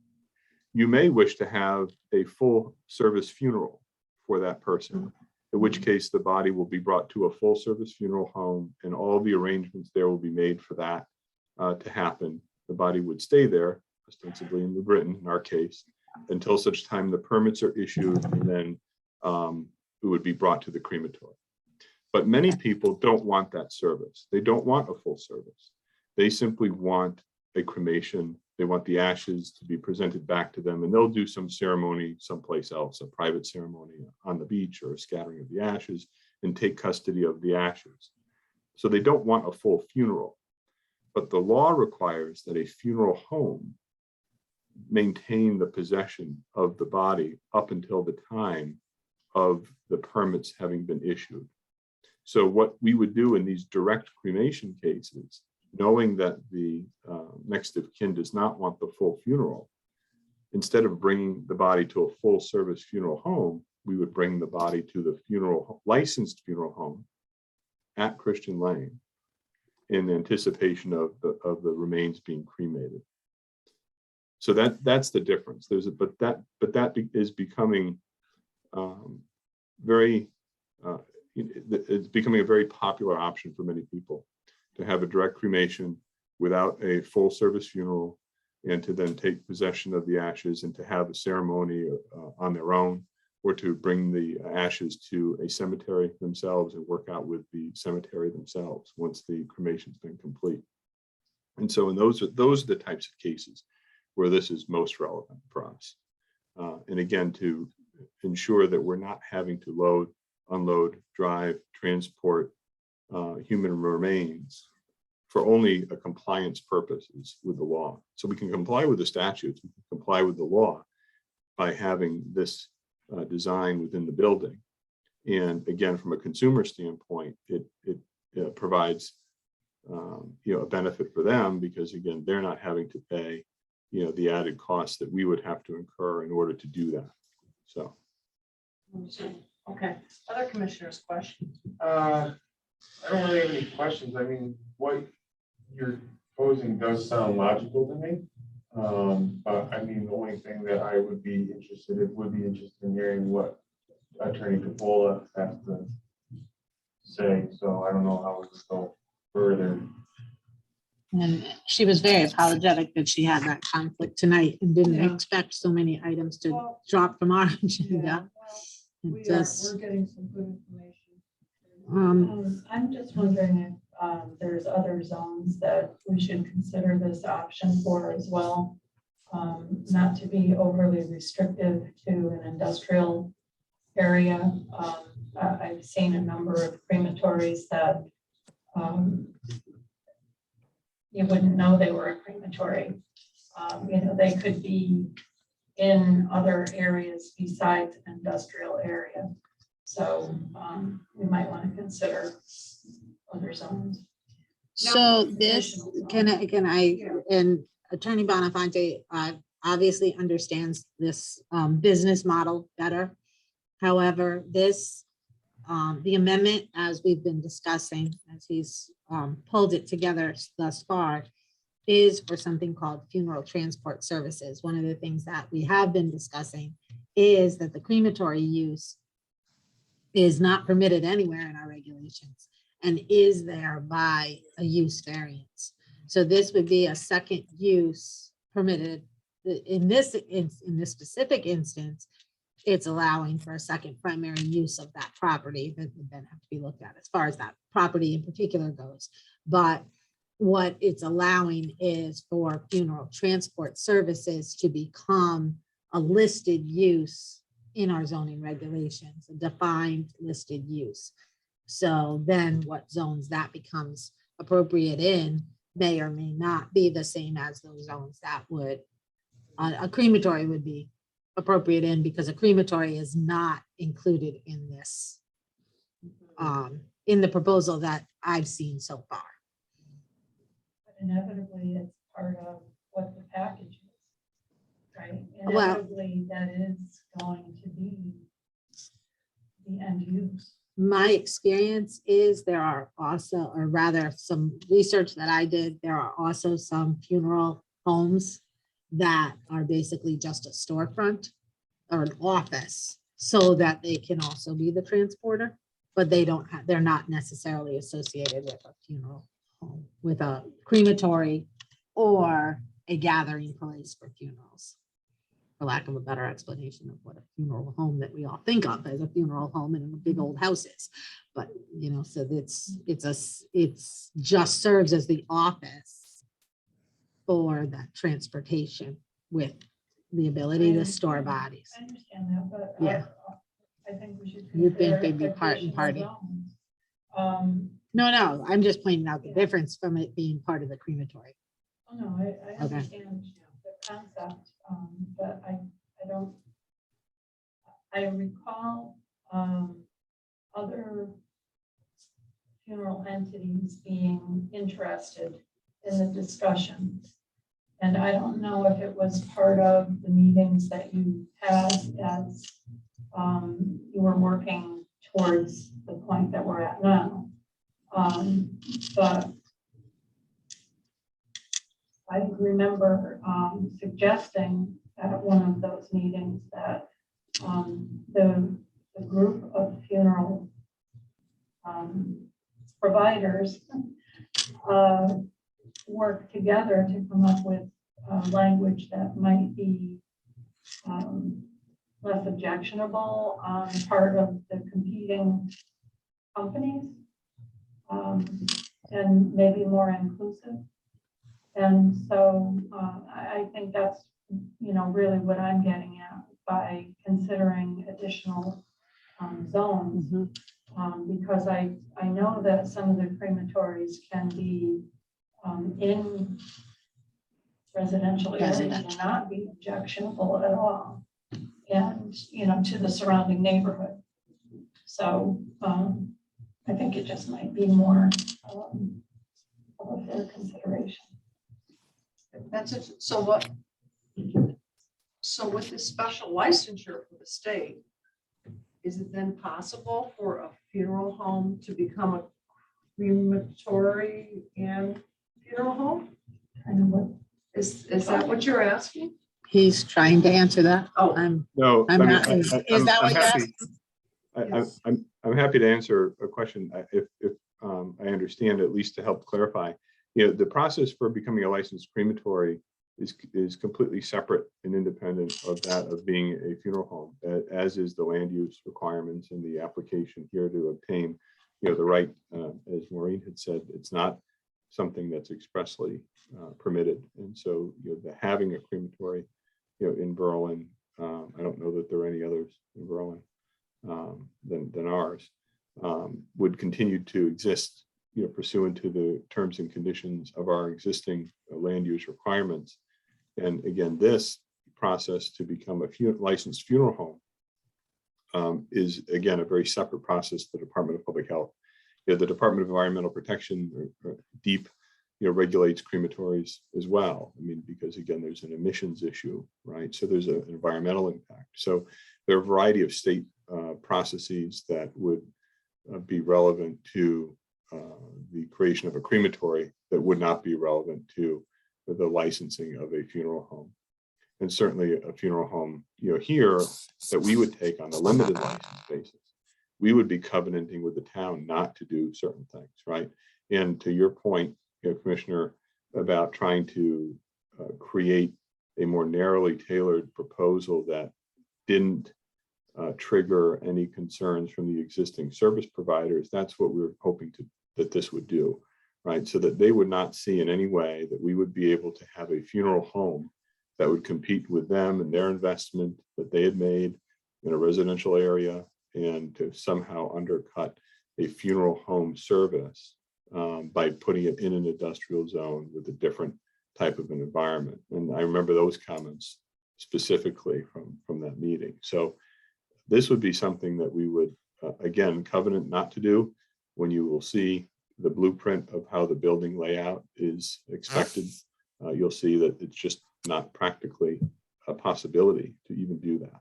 you may wish to have a full service funeral for that person, in which case the body will be brought to a full service funeral home and all the arrangements there will be made for that to happen. The body would stay there, ostensibly in New Britain, in our case, until such time the permits are issued, and then it would be brought to the crematory. But many people don't want that service. They don't want a full service. They simply want a cremation. They want the ashes to be presented back to them, and they'll do some ceremony someplace else, a private ceremony on the beach or a scattering of the ashes, and take custody of the ashes. So they don't want a full funeral. But the law requires that a funeral home maintain the possession of the body up until the time of the permits having been issued. So what we would do in these direct cremation cases, knowing that the next of kin does not want the full funeral, instead of bringing the body to a full service funeral home, we would bring the body to the licensed funeral home at Christian Lane in anticipation of the remains being cremated. So that's the difference. But that is becoming it's becoming a very popular option for many people to have a direct cremation without a full service funeral, and to then take possession of the ashes and to have a ceremony on their own, or to bring the ashes to a cemetery themselves and work out with the cemetery themselves once the cremation's been complete. And so, those are the types of cases where this is most relevant for us. And again, to ensure that we're not having to load, unload, drive, transport human remains for only a compliance purposes with the law. So we can comply with the statutes, we can comply with the law by having this design within the building. And again, from a consumer standpoint, it provides a benefit for them, because again, they're not having to pay the added costs that we would have to incur in order to do that. So. Okay, other commissioners' questions? I don't really have any questions. I mean, what you're posing does sound logical to me. But I mean, the only thing that I would be interested in hearing what Attorney Capola has to say. So I don't know how it would go further. And she was very apologetic that she had that conflict tonight and didn't Yeah. expect so many items to Well, drop from our yeah, agenda. well, It just, we're getting some good information. I'm just wondering if there's other zones that we should consider this option for as well. Not to be overly restrictive to an industrial area. I've seen a number of crematories that you wouldn't know they were a crematory. They could be in other areas besides industrial area. So we might want to consider other zones. so this, can I, and Attorney Bonafante obviously understands this business model better. However, this, the amendment, as we've been discussing, as he's pulled it together thus far, is for something called funeral transport services. One of the things that we have been discussing is that the crematory use is not permitted anywhere in our regulations. and is there by a use variance. So this would be a second use permitted. In this specific instance, it's allowing for a second primary use of that property that would then have to be looked at as far as that property in particular goes. But what it's allowing is for funeral transport services to become a listed use in our zoning regulations, a defined listed use. So then what zones that becomes appropriate in may or may not be the same as those zones that would, a crematory would be appropriate in, because a crematory is not included in this, in the proposal that I've seen so far. But inevitably, it's part of what the package is, right? Well- Inevitably, that is going to be the end use. My experience is there are also, or rather some research that I did, there are also some funeral homes that are basically just a storefront or an office, so that they can also be the transporter, but they don't have, they're not necessarily associated with a funeral home, with a crematory or a gathering place for funerals, for lack of a better explanation of what a funeral home that we all think of as a funeral home and a big old house is. But, you know, so it's just serves as the office for that transportation with the ability to store bodies. I understand that, but Yeah. I think we should. You think compare they'd be part and additional party? zones. No, I'm just pointing out the difference from it being part of the crematory. Oh, no, I understand the concept, but I don't. I recall, other funeral entities being interested in the discussion. And I don't know if it was part of the meetings that you had as, you were working towards the point that we're at now. But I remember suggesting at one of those meetings that the group of funeral providers work together to come up with language that might be less objectionable on part of the competing companies, and maybe more inclusive. And so I think that's, you know, really what I'm getting at by considering additional zones. Because I know that some of the crematories can be in residential areas and not be objectionable at all. And, you know, to the surrounding neighborhood. So I think it just might be more of a fair consideration. That's it. So what? So with this special licensure for the state, is it then possible for a funeral home to become a crematory and funeral home? Kind of what Is that what you're asking? He's trying to answer that. Oh. No. I'm I mean, not- is that what you're happy- Yes. I'm happy to answer a question if I understand, at least to help clarify. You know, the process for becoming a licensed crematory is completely separate and independent of that of being a funeral home, as is the land use requirements and the application here to obtain, you know, the right, as Maureen had said, it's not something that's expressly permitted. And so, you know, the having a crematory, you know, in Berlin, I don't know that there are any others in Berlin than ours, would continue to exist, you know, pursuant to the terms and conditions of our existing land use requirements. And again, this process to become a licensed funeral home is, again, a very separate process to the Department of Public Health. You know, the Department of Environmental Protection, DEEP, you know, regulates crematories as well. I mean, because again, there's an emissions issue, right? So there's an environmental impact. So there are a variety of state processes that would be relevant to the creation of a crematory that would not be relevant to the licensing of a funeral home. And certainly a funeral home, you know, here that we would take on a limited license basis we would be covenanting with the town not to do certain things, right? And to your point, Commissioner, about trying to create a more narrowly tailored proposal that didn't trigger any concerns from the existing service providers, that's what we're hoping that this would do, right? So that they would not see in any way that we would be able to have a funeral home that would compete with them and their investment that they had made in a residential area, and to somehow undercut a funeral home service by putting it in an industrial zone with a different type of an environment. And I remember those comments specifically from that meeting. So this would be something that we would, again, covenant not to do. When you will see the blueprint of how the building layout is expected, you'll see that it's just not practically a possibility to even do that.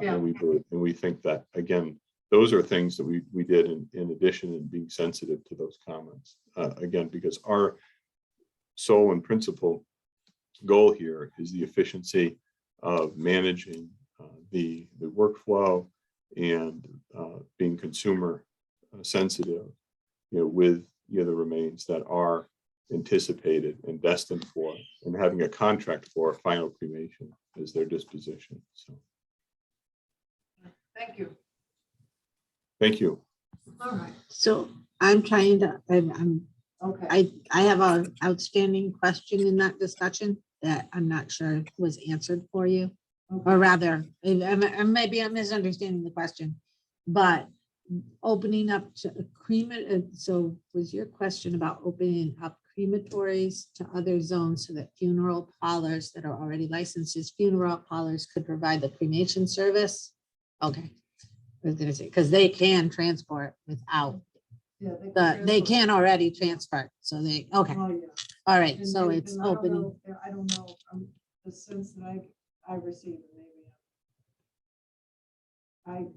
Yeah. And we think that, again, those are things that we did in addition, and being sensitive to those comments. Again, because our sole and principal goal here is the efficiency of managing the workflow and being consumer sensitive, with the remains that are anticipated and destined for, and having a contract for final cremation as their disposition. So Thank you. thank you. All right, So I'm trying to, okay. I have an outstanding question in that discussion that I'm not sure was answered for you. Or rather, maybe I'm misunderstanding the question, but opening up to so was your question about opening up crematories to other zones so that funeral parlors that are already licensed as funeral parlors could provide the cremation service? Okay. I was gonna say, because they can transport without, Yeah, they can already transport, so they, okay, Oh, yeah. all right, And- so and- it's and I don't opening. know- I don't know, the sense that I received, maybe.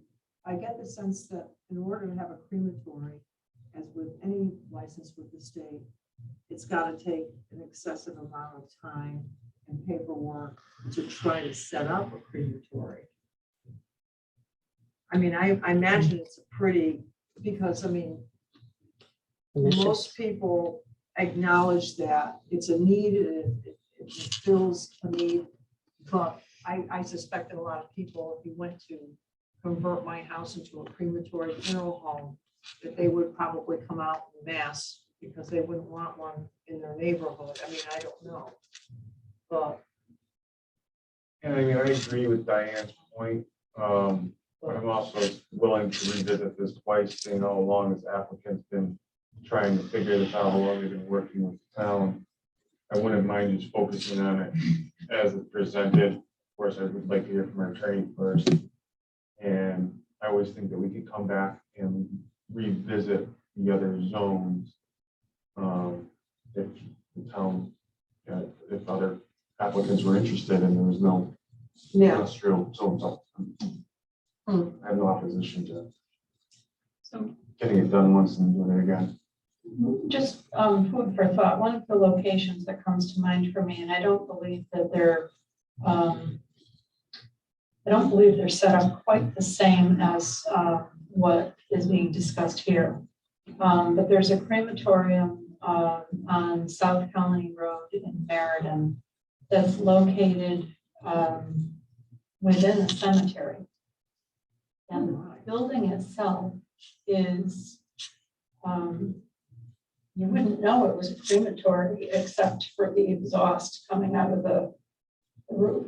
I get the sense that in order to have a crematory, as with any license with the state, it's got to take an excessive amount of time and paperwork to try to set up a crematory. I mean, I imagine it's a pretty, because I mean, most people acknowledge that it's a need, it fills a need, but I suspect that a lot of people, if you went to convert my house into a crematory funeral home, that they would probably come out in mass because they wouldn't want one in their neighborhood. I mean, I don't know. But And I mean, I agree with Diane's point. But I'm also willing to revisit this twice, how long this applicant's been trying to figure this out, how long they've been working with the town. I wouldn't mind just focusing on it as it presented. Of course, I would like to hear from our attorney first. And I always think that we could come back and revisit the other zones. If the town, if other applicants were interested and there was no yeah, industrial zones up. I have no opposition to So getting it done once and doing it again. just food for thought, one of the locations that comes to mind for me, and I don't believe that they're set up quite the same as what is being discussed here. But there's a crematorium on South Colony Road in Meriden that's located within the cemetery. And the building itself is, you wouldn't know it was a crematory except for the exhaust coming out of the roof.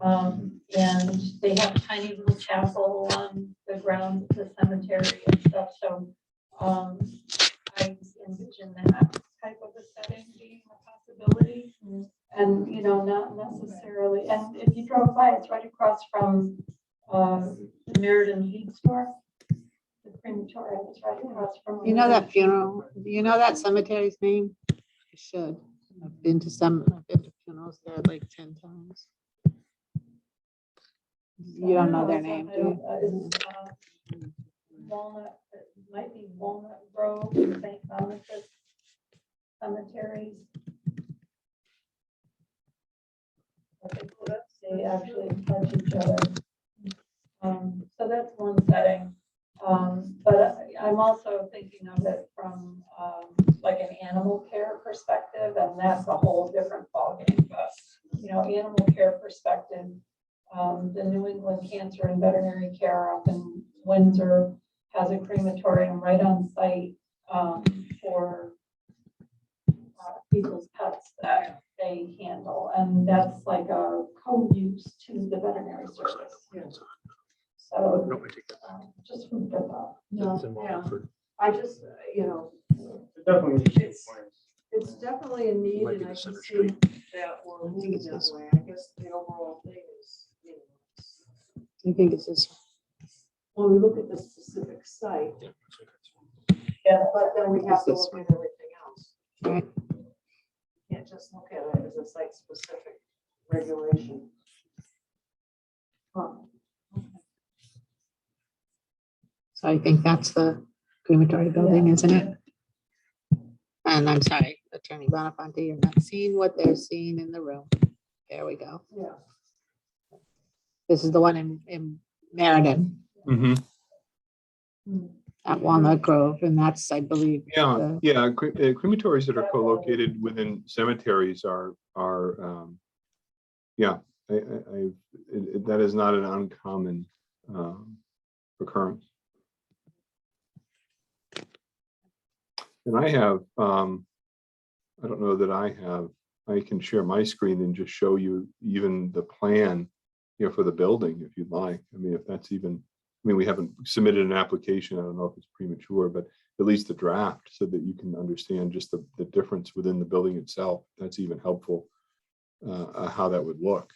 And they have a tiny little chapel on the grounds of the cemetery and stuff. So I envision that type of a setting being a possibility. And, not necessarily, and if you drove by, it's right across from the Meriden Feed Store. The crematorium is right across from. You know that funeral, you know that cemetery's name? You should. I've been to funerals there like 10 times. You don't know their name, do you? It's, Walnut, it might be Walnut Grove, St. Boniface Cemeteries. What they put up, they actually touch each other. So that's one setting. building. But I'm also thinking of it from like an animal care perspective, and that's a whole different ballgame. But, animal care perspective, the New England Cancer and Veterinary Care up in Windsor has a crematorium right on site for people's pets that they handle, and that's like a co-use to the veterinary service. So just food for thought. No, yeah, I just, Definitely. it's definitely a need, Might be and I the can center see street. that we're moving that way. I guess the overall thing is, I think it's this. when we look at the specific site, Yeah, but then we have to This look at everything else. Right. Can't just look at it as a site-specific regulation. Huh. So I think that's the crematory building, isn't it? And I'm sorry, Attorney Belafonte, you're not seeing what they're seeing in the room. There we go. Yeah. This is the one in Meriden at Walnut Grove, and that's, I believe. Yeah, the- yeah, crematories that are co-located within cemeteries yeah, that is not an uncommon occurrence. And I have, I don't know that I can share my screen and just show you even the plan, for the building, if you'd like. I mean, if that's even, we haven't submitted an application. I don't know if it's premature, but at least the draft so that you can understand just the difference within the building itself. That's even helpful, how that would look.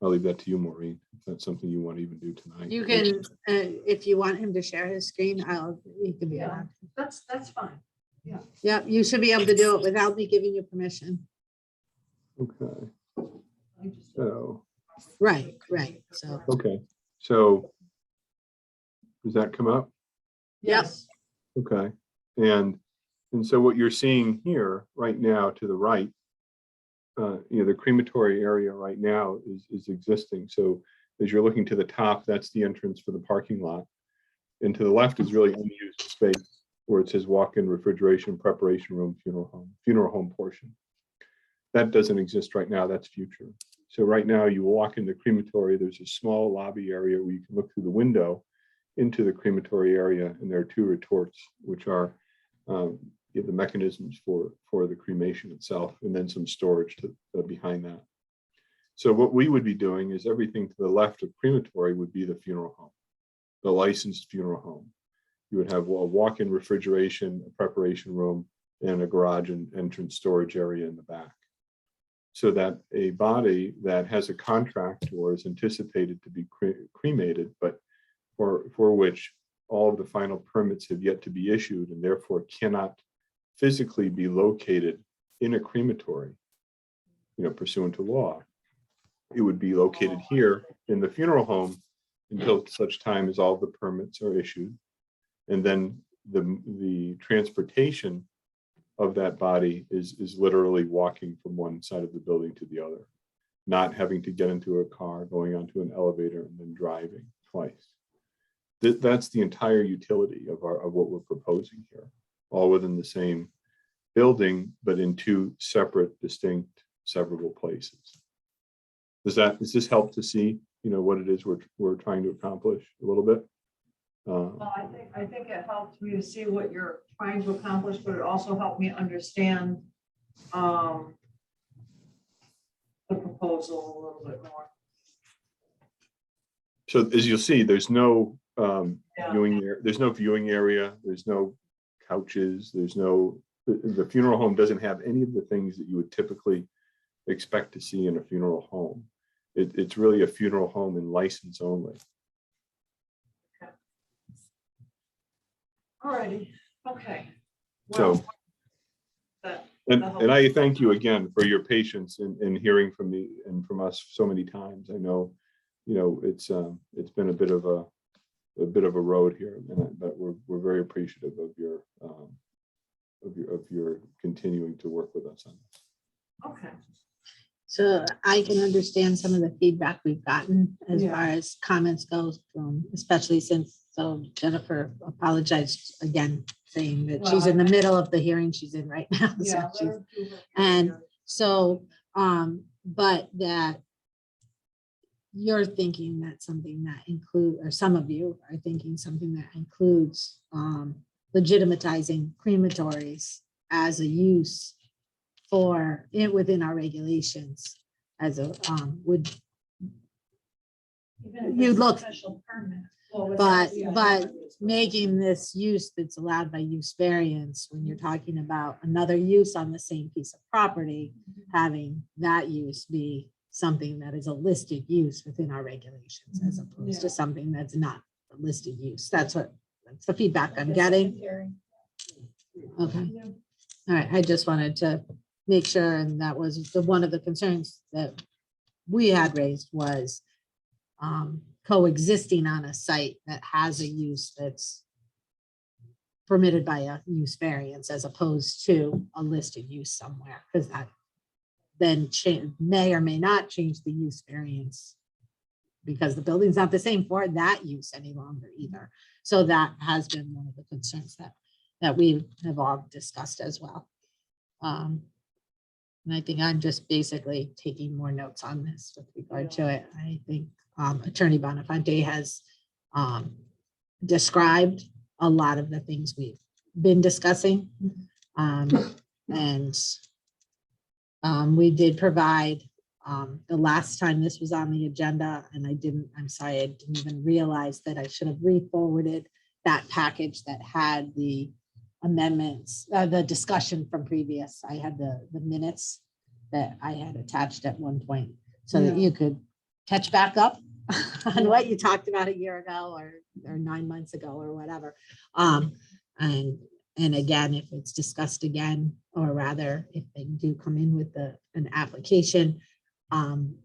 I'll leave that to you, Maureen, if that's something you want to even do tonight. You can, if you want him to share his screen, he can be Yeah. on. That's fine. Yeah, you should be able to do it without me giving you permission. Okay, I just- so, Right, so, okay, so does that come up? Yes. Okay, and so what you're seeing here right now to the right, the crematory area right now is existing. So as you're looking to the top, that's the entrance for the parking lot. And to the left is really unused space where it says walk-in refrigeration, preparation room, funeral home portion. That doesn't exist right now, that's future. So right now you walk in the crematory, there's a small lobby area where you can look through the window into the crematory area, and there are two retorts, which are the mechanisms for the cremation itself, and then some storage behind that. So what we would be doing is everything to the left of crematory would be the funeral home, the licensed funeral home. You would have a walk-in refrigeration, a preparation room, and a garage and entrance storage area in the back. So that a body that has a contract or is anticipated to be cremated, but for which all of the final permits have yet to be issued and therefore cannot physically be located in a crematory, pursuant to law, it would be located here in the funeral home until such time as all the permits are issued. And then the transportation of that body is literally walking from one side of the building to the other, not having to get into a car, going onto an elevator, and then driving twice. That's the entire utility of what we're proposing here, all within the same building, but in two separate, distinct, severable places. Does this help to see, what it is we're trying to accomplish a little bit? Well, I think it helped me to see what you're trying to accomplish, but it also helped me understand the proposal a little bit more. So as you'll see, there's no Yeah. there's no viewing area, there's no couches, the funeral home doesn't have any of the things that you would typically expect to see in a funeral home. It's really a funeral home in license only. All righty, okay. So- Well, that- And I thank you again for your patience in hearing from me and from us so many times. I know, it's been a bit of a road here, but we're very appreciative of your continuing to work with us on this. Okay. So I can understand some of the feedback we've gotten as Yeah. far as comments go, especially since, so Jennifer apologized again, saying that she's in the middle of the hearing she's in right now. so Yeah. let she's- her do her and fair. So, but that you're thinking that something that include, or some of you are thinking something that includes legitimatizing crematories as a use for it within our regulations as a, would, Even if You'd it's a look- special permit. but making this use that's allowed by use variance, when you're talking about another use on the same piece of property, having that use be something that is a listed use within our regulations as opposed Yeah. to something that's not a listed use. That's the feedback I'm Like a getting. secondary. Okay. Yeah. All right, I just wanted to make sure, and that was one of the concerns that we had raised was coexisting on a site that has a use that's permitted by a use variance as opposed to a listed use somewhere, because that then may or may not change the use variance because the building's not the same for that use any longer either. So that has been one of the concerns that we have all discussed as well. And I think I'm just basically taking more notes on this with regard to it. I think Attorney Bonifante has described a lot of the things we've been discussing. And we did provide the last time this was on the agenda, and I'm sorry, I didn't even realize that I should have re-forwarded that package that had the amendments, the discussion from previous. I had the minutes that I had attached at one point so that Yeah. you could catch back up on what you talked about a year ago or 9 months ago or whatever. And again, if it's discussed again, or rather, if they do come in with an application,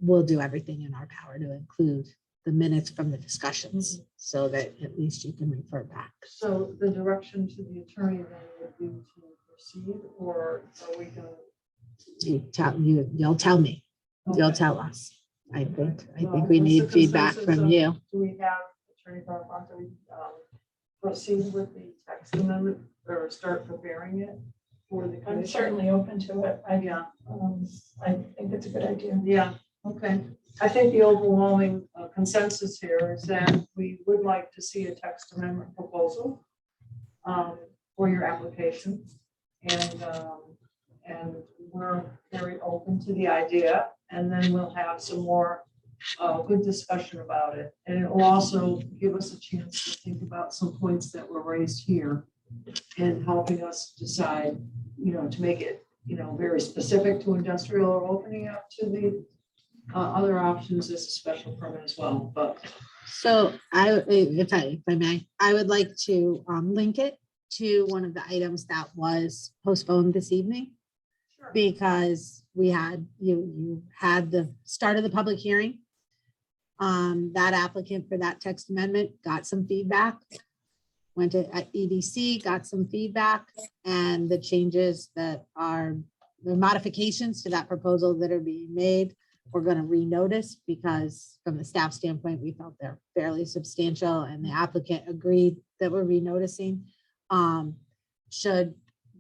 we'll do everything in our power to include the minutes from the discussions so that at least you can refer back. So the direction to the attorney then would be to proceed, or are we going? You'll tell me, you'll Okay. tell us. I think Well, we what's need the feedback consensus from of- you. Do we have Attorney Bonifante proceed with the text amendment or start preparing it for the I'm commission? certainly open to it. Yeah, I think it's a good idea. yeah, okay. I think the overwhelming consensus here is that we would like to see a text amendment proposal for your application. And we're very open to the idea, and then we'll have some more good discussion about it. And it will also give us a chance to think about some points that were raised here and helping us decide, to make it, very specific to industrial or opening up to the other options as a special permit as well, but So if I may, I would like to link it to one of the items that was postponed this evening, because we had, you had the start of the public hearing. That applicant for that text amendment got some feedback, went to EDC, got some feedback, and the changes that are, the modifications to that proposal that are being made, we're going to renotice, because from the staff standpoint, we felt they're fairly substantial, and the applicant agreed that we're renoticing. Should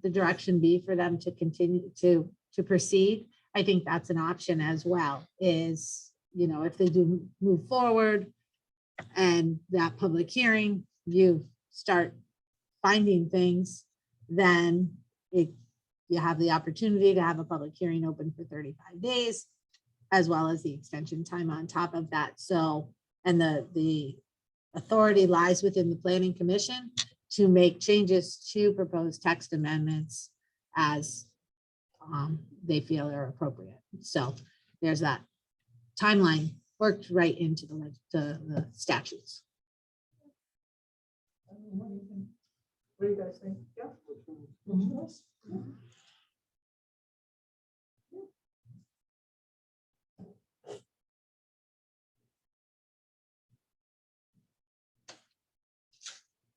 the direction be for them to continue to proceed, I think that's an option as well, is, if they do move forward and that public hearing, you start finding things, then you have the opportunity to have a public hearing open for 35 days, as well as the extension time on top of that. So, and the authority lies within the planning commission to make changes to proposed text amendments as they feel are appropriate. So there's that timeline worked right into the statutes. what do you guys think? Yeah.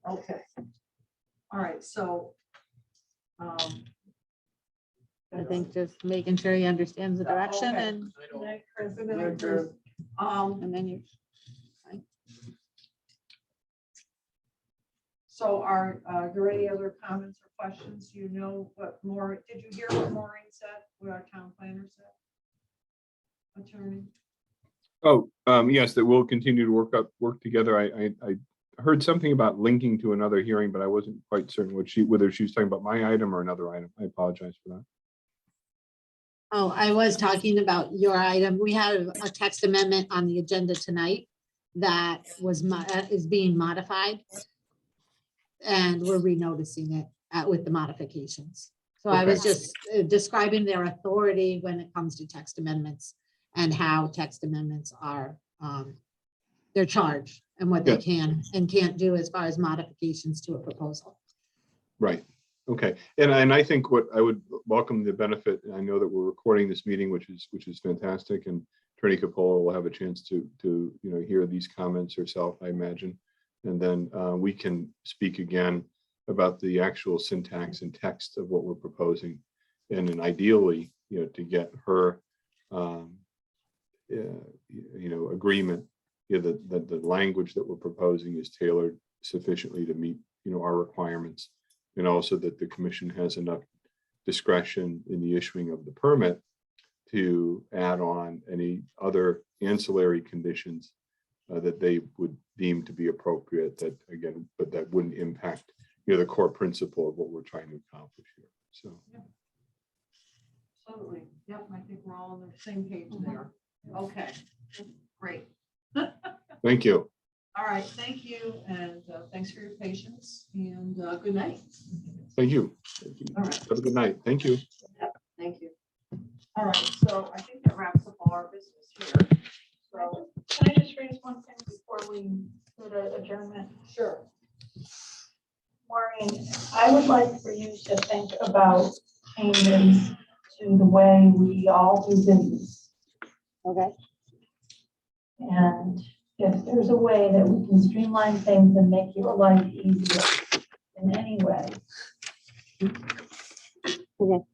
Okay. All right, so I think just making sure he understands the direction Okay. and, I Good don't- night, Chris. Good night, Chris. and then you. So are there any other comments or questions? You know what did you hear what Maureen said, what our town planner said? Attorney? Oh, yes, that we'll continue to work together. I heard something about linking to another hearing, but I wasn't quite certain whether she was talking about my item or another item. I apologize for that. Oh, I was talking about your item. We have a text amendment on the agenda tonight that is being modified. And we're renoticing it with the modifications. So I was just describing their authority when it comes to text amendments and how text amendments are their charge and what they can and can't do as far as modifications to a proposal. Right. Okay. And I think what I would welcome the benefit, and I know that we're recording this meeting, which is fantastic, and Attorney Capola will have a chance to hear these comments herself, I imagine. And then we can speak again about the actual syntax and text of what we're proposing. And then ideally, to get her, agreement, that the language that we're proposing is tailored sufficiently to meet, our requirements. And also that the commission has enough discretion in the issuing of the permit to add on any other ancillary conditions that they would deem to be appropriate, that again, but that wouldn't impact, the core principle of what we're trying to accomplish here. So. Absolutely. Yep, I think we're all on the same page there. Okay, great. Thank you. All right, thank you, and thanks for your patience, and good night. Thank you. All right. Have a good night. Thank you. Thank you. All right, so I think that wraps up all our business here. So, Can I just raise one thing before we go to adjournment? sure. Maureen, I would like for you to think about changes to the way we all do business. Okay. And if there's a way that we can streamline things and make your life easier in any way. Okay.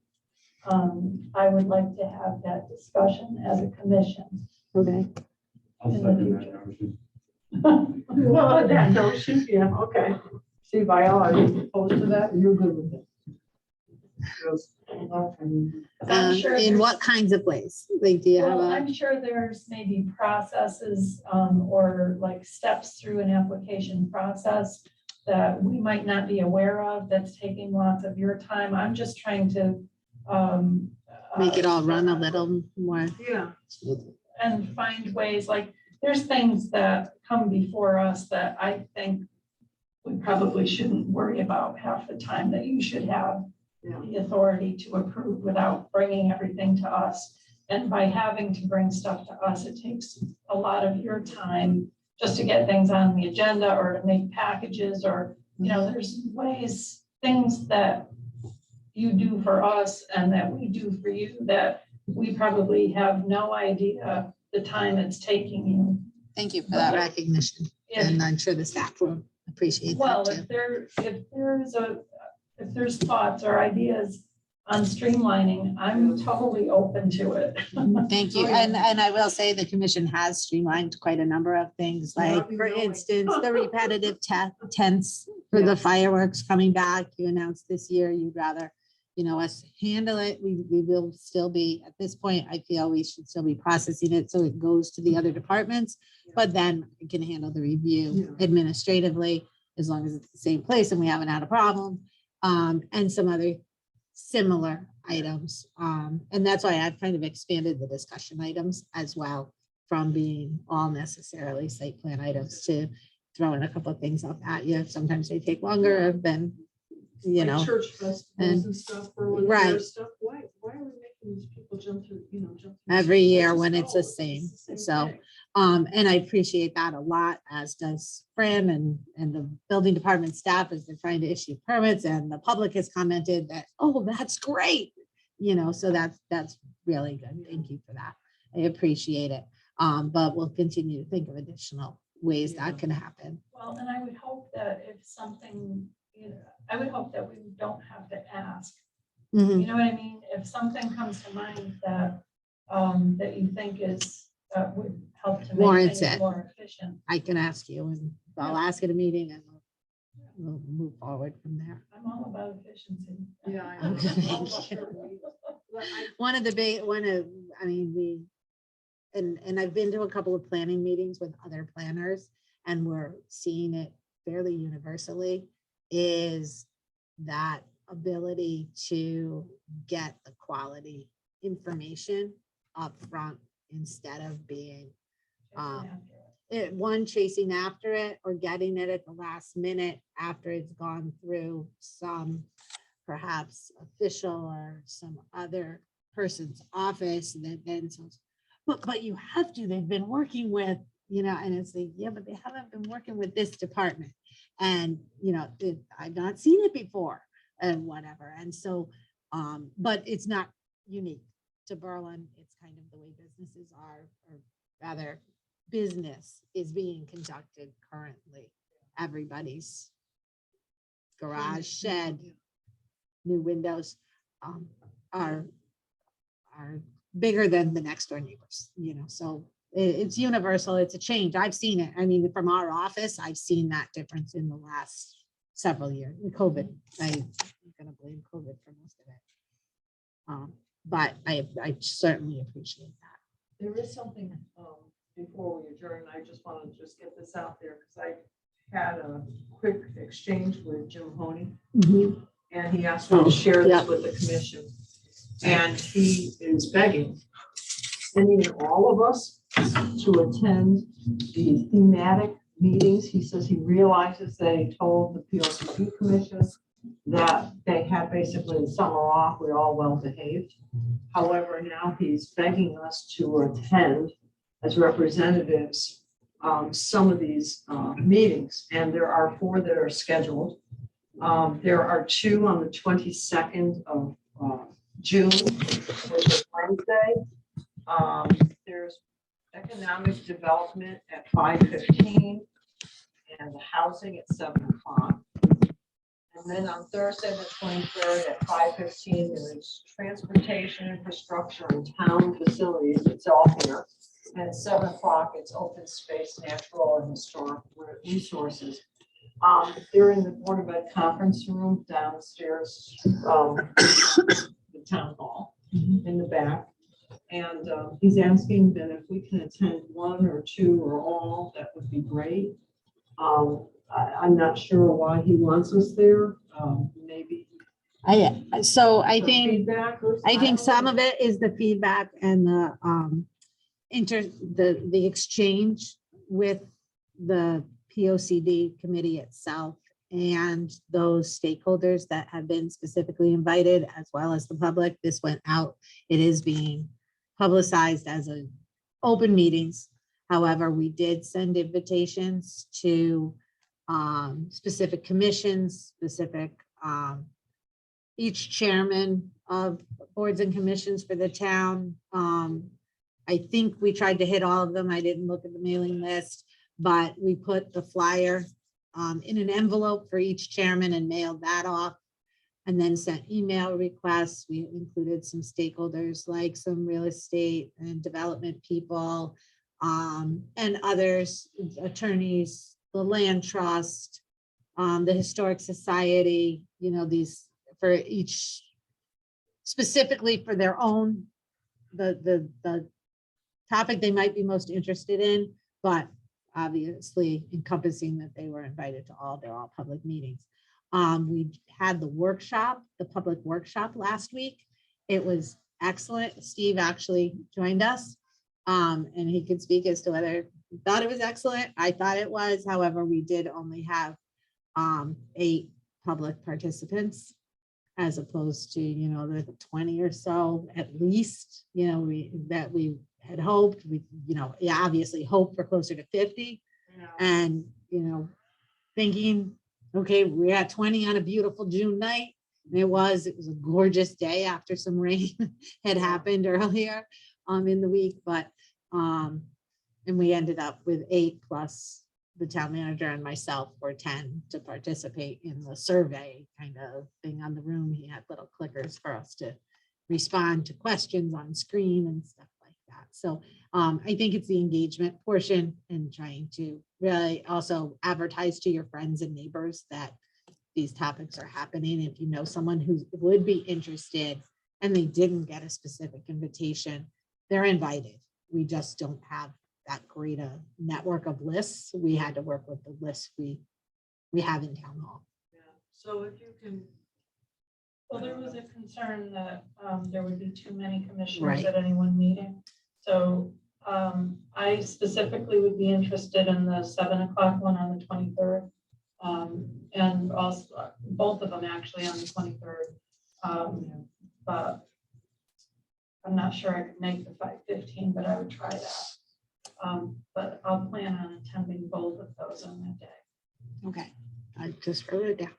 I would like to have that discussion as a commission. Okay. In the future. Well, that notion, yeah, okay. See, Viola, are you opposed to that? You're good with it? I'm sure In there's- what kinds of ways? Like, do you have Well, a? I'm sure there's maybe processes or like steps through an application process that we might not be aware of that's taking lots of your time. I'm just trying to Make it all run a little more. Yeah. and find ways, like, there's things that come before us that I think we probably shouldn't worry about half the time, that you should have Yeah. the authority to approve without bringing everything to us. And by having to bring stuff to us, it takes a lot of your time just to get things on the agenda or to make packages, or, there's ways, things that you do for us and that we do for you that we probably have no idea the time it's taking you. Thank you for that recognition. If- And I'm sure the staff will appreciate Well, that too. if there's thoughts or ideas on streamlining, I'm totally open to it. Thank you. Oh, yeah. And I will say the commission has streamlined quite a number of things, Yeah, like, we for know it. instance, the repetitive tents for the fireworks coming back. You announced this year you'd rather, us handle it. We will still be, at this point, I feel we should still be processing it so it goes to the other departments. But then we can handle the review administratively as long as it's the same place and we haven't had a problem. And some other similar items. And that's why I've kind of expanded the discussion items as well, from being all necessarily site plan items to throwing a couple of things up at you. Sometimes they take longer than, Like church festivals and stuff, or right. stuff. Why are we making these people jump through, jump through every these year hoops? when it's the Oh, same. the So, thing. and I appreciate that a lot, as does Fran and the building department staff, as they're trying to issue permits, and the public has commented that, oh, that's great. So that's really good. Thank you for that. I appreciate it. But we'll continue to think of additional ways that can happen. Well, and I would hope that if something, I would hope that we don't have to ask. Mhm. You know what I mean? if something comes to mind that, that you think is, would help to Warrants make things it. more efficient, I can ask you and I'll ask at a meeting and we'll move forward from there. I'm all about efficiency. Yeah, I know. Okay. All about your week. But I- One of the big, I mean, and I've been to a couple of planning meetings with other planners and we're seeing it fairly universally, is that ability to get the quality information up front instead of being one, chasing after it or getting it at the last minute after it's gone through some perhaps official or some other person's office and then says, but you have to, they've been working with, and it's like, yeah, but they haven't been working with this department. And, I've not seen it before and whatever. And so, but it's not unique to Berlin. It's kind of the way businesses are, or rather business is being conducted currently. Everybody's garage, shed, new windows are bigger than the next door neighbors, so it's universal. It's a change. I've seen it. I mean, from our office, I've seen that difference in the last several years. COVID, I'm gonna blame COVID for most of it. But I certainly appreciate that. There is something, before we adjourn, I just want to just get this out there, because I had a quick exchange with Jim Honey, and he asked me to share Yeah. this with the commission. And he is begging any and all of us to attend the thematic meetings. He says he realizes that he told the PLCP commission that they had basically the summer off, we're all well behaved. However, now he's begging us to attend as representatives some of these meetings, and there are 4 that are scheduled. There are 2 on the 22nd of June, which is Wednesday. There's economic development at 5:15 and the housing at 7 o'clock. And then on Thursday, the 23rd at 5:15, there's transportation, infrastructure, and town facilities. It's all here. And at 7 o'clock, it's open space, natural and historic resources. They're in the Board of Ed conference room downstairs, the town hall in the back. And he's asking that if we can attend 1 or 2 or all, that would be great. I'm not sure why he wants us there. Maybe. I some think feedback or I think don't know. some of it is the feedback and the the exchange with the POCD committee itself and those stakeholders that have been specifically invited, as well as the public. This went out. It is being publicized as a open meetings. However, we did send invitations to specific commissions, specific each chairman of boards and commissions for the town. I think we tried to hit all of them. I didn't look at the mailing list, but we put the flyer in an envelope for each chairman and mailed that off, and then sent email requests. We included some stakeholders like some real estate and development people and others, attorneys, the land trust, the historic society, these for each specifically for their own, the topic they might be most interested in, but obviously encompassing that they were invited to all, they're all public meetings. We had the workshop, the public workshop last week. It was excellent. Steve actually joined us and he could speak as to whether he thought it was excellent. I thought it was. However, we did only have 8 public participants as opposed to, the 20 or so at least, we had hoped. We, obviously hope for closer to 50 and, thinking, okay, we're at 20 on a beautiful June night. And it was a gorgeous day after some rain had happened earlier in the week, but and we ended up with 8 plus the town manager and myself were 10 to participate in the survey kind of thing on the room. He had little clickers for us to respond to questions on screen and stuff like that. So I think it's the engagement portion and trying to really also advertise to your friends and neighbors that these topics are happening. If you know someone who would be interested and they didn't get a specific invitation, they're invited. We just don't have that great a network of lists. We had to work with the list we have in town hall. Yeah. So if you can. Well, there was a concern that there would be too many commissioners Right. at any one meeting. So I specifically would be interested in the 7 o'clock one on the 23rd. And also both of them actually on the 23rd. But I'm not sure I could make the 5:15, but I would try that. But I'll plan on attending both of those on that day. Okay, I just wrote it down.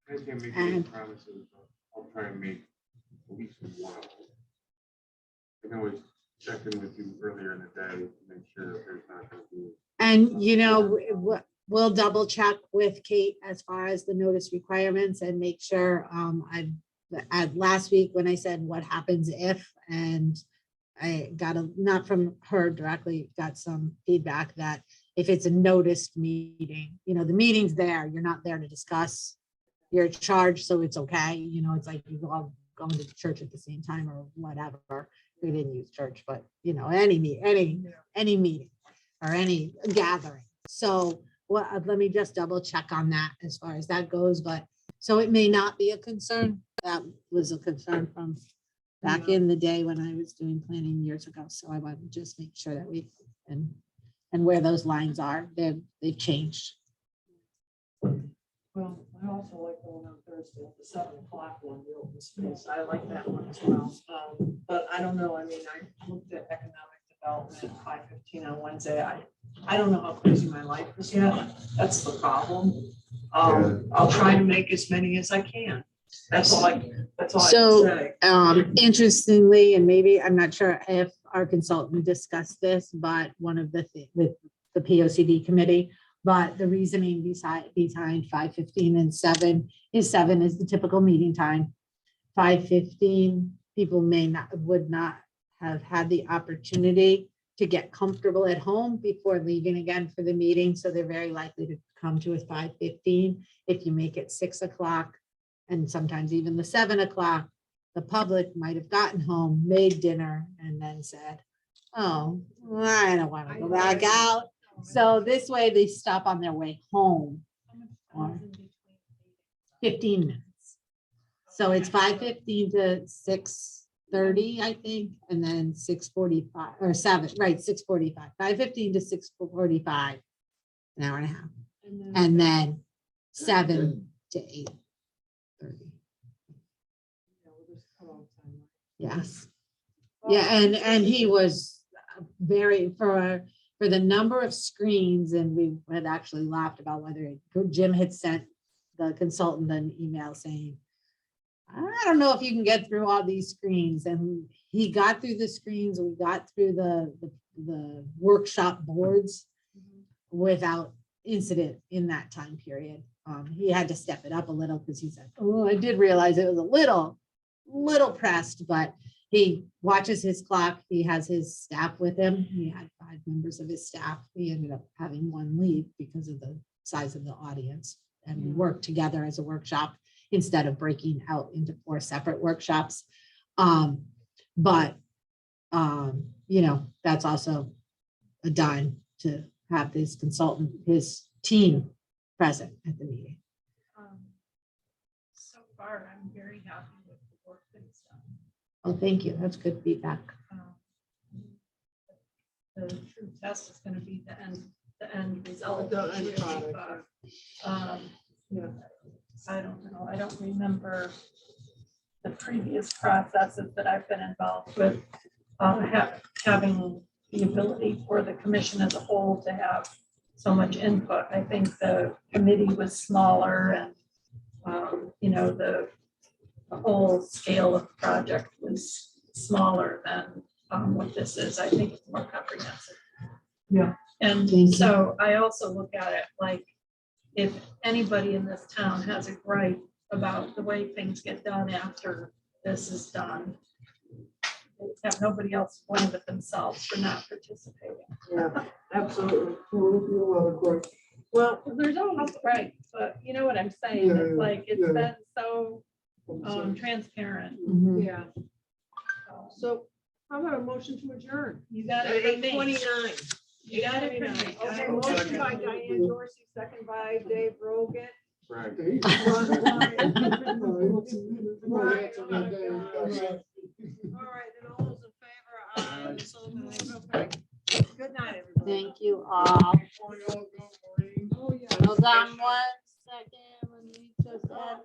I can't make any And- promises, but I'll try and make at least one. I can always check in with you earlier in the day to make sure that there's not gonna be. And we'll double check with Kate as far as the notice requirements and make sure, last week when I said what happens if, and I got not from her directly, got some feedback that if it's a noticed meeting, the meeting's there, you're not there to discuss, you're charged, so it's okay, it's like you all going to church at the same time or whatever. We didn't use church, but any meeting or any gathering. So let me just double check on that as far as that goes, but so it may not be a concern. That was a concern from back in the day when I was doing planning years ago. So I want to just make sure that and where those lines are, they've changed. Well, I also like the one on Thursday, the 7 o'clock one, the open space. I like that one as well. But I don't know. I mean, I looked at economic development at 5:15 on Wednesday. I don't know how crazy my life is yet. That's the problem. I'll try to make as many as I can. That's all I can So, say. Interestingly, and maybe, I'm not sure if our consultant discussed this, but one of the, with the POCD committee, but the reasoning behind 5:15 and 7 is the typical meeting time. 5:15, people would not have had the opportunity to get comfortable at home before leaving again for the meeting. So they're very likely to come to us 5:15. If you make it 6 o'clock and sometimes even the 7 o'clock, the public might have gotten home, made dinner, and then said, oh, I don't want to go back out. So this way they stop on their way home, or 15 minutes. So it's 5:15 to 6:30, I think, and then 6:45 or 7, right, 6:45, 5:15 to 6:45, an hour and a half, and then 7 to 8:30. Yes. Yeah, and he was very, for the number of screens, and we had actually laughed about whether Jim had sent the consultant an email saying, I don't know if you can get through all these screens, and he got through the screens, we got through the workshop boards without incident in that time period. He had to step it up a little because he said, oh, I did realize it was a little pressed, but he watches his clock. He has his staff with him. He had 5 members of his staff. He ended up having 1 leave because of the size of the audience. And we worked together as a workshop instead of breaking out into 4 separate workshops. But that's also a dime to have this consultant, his team present at the meeting. So far, I'm very happy with the work that's done. Oh, thank you. That's good feedback. The true test is going to be the end result. The end really, product, but, I don't know. I don't remember the previous processes that I've been involved with, having the ability for the commission as a whole to have so much input. I think the committee was smaller, and the whole scale of the project was smaller than what this is. I think it's more comprehensive. Yeah. And Thank you. so I also look at it like, if anybody in this town has a gripe about the way things get done after this is done, have nobody else blame but themselves for not participating. Yeah, absolutely. Well, There's always, right, but you know what I'm saying, it's like, it's been so transparent. yeah. So So how about a motion to adjourn? You got At it from me. 8:29. You got it from me. Okay, motion by Diane Dorsey, second by Dave Rogan. Right. All right, then all those in favor, so moved. Okay. Good night, everybody. Thank you all. Oh, yeah. Hold on one second. Let me just add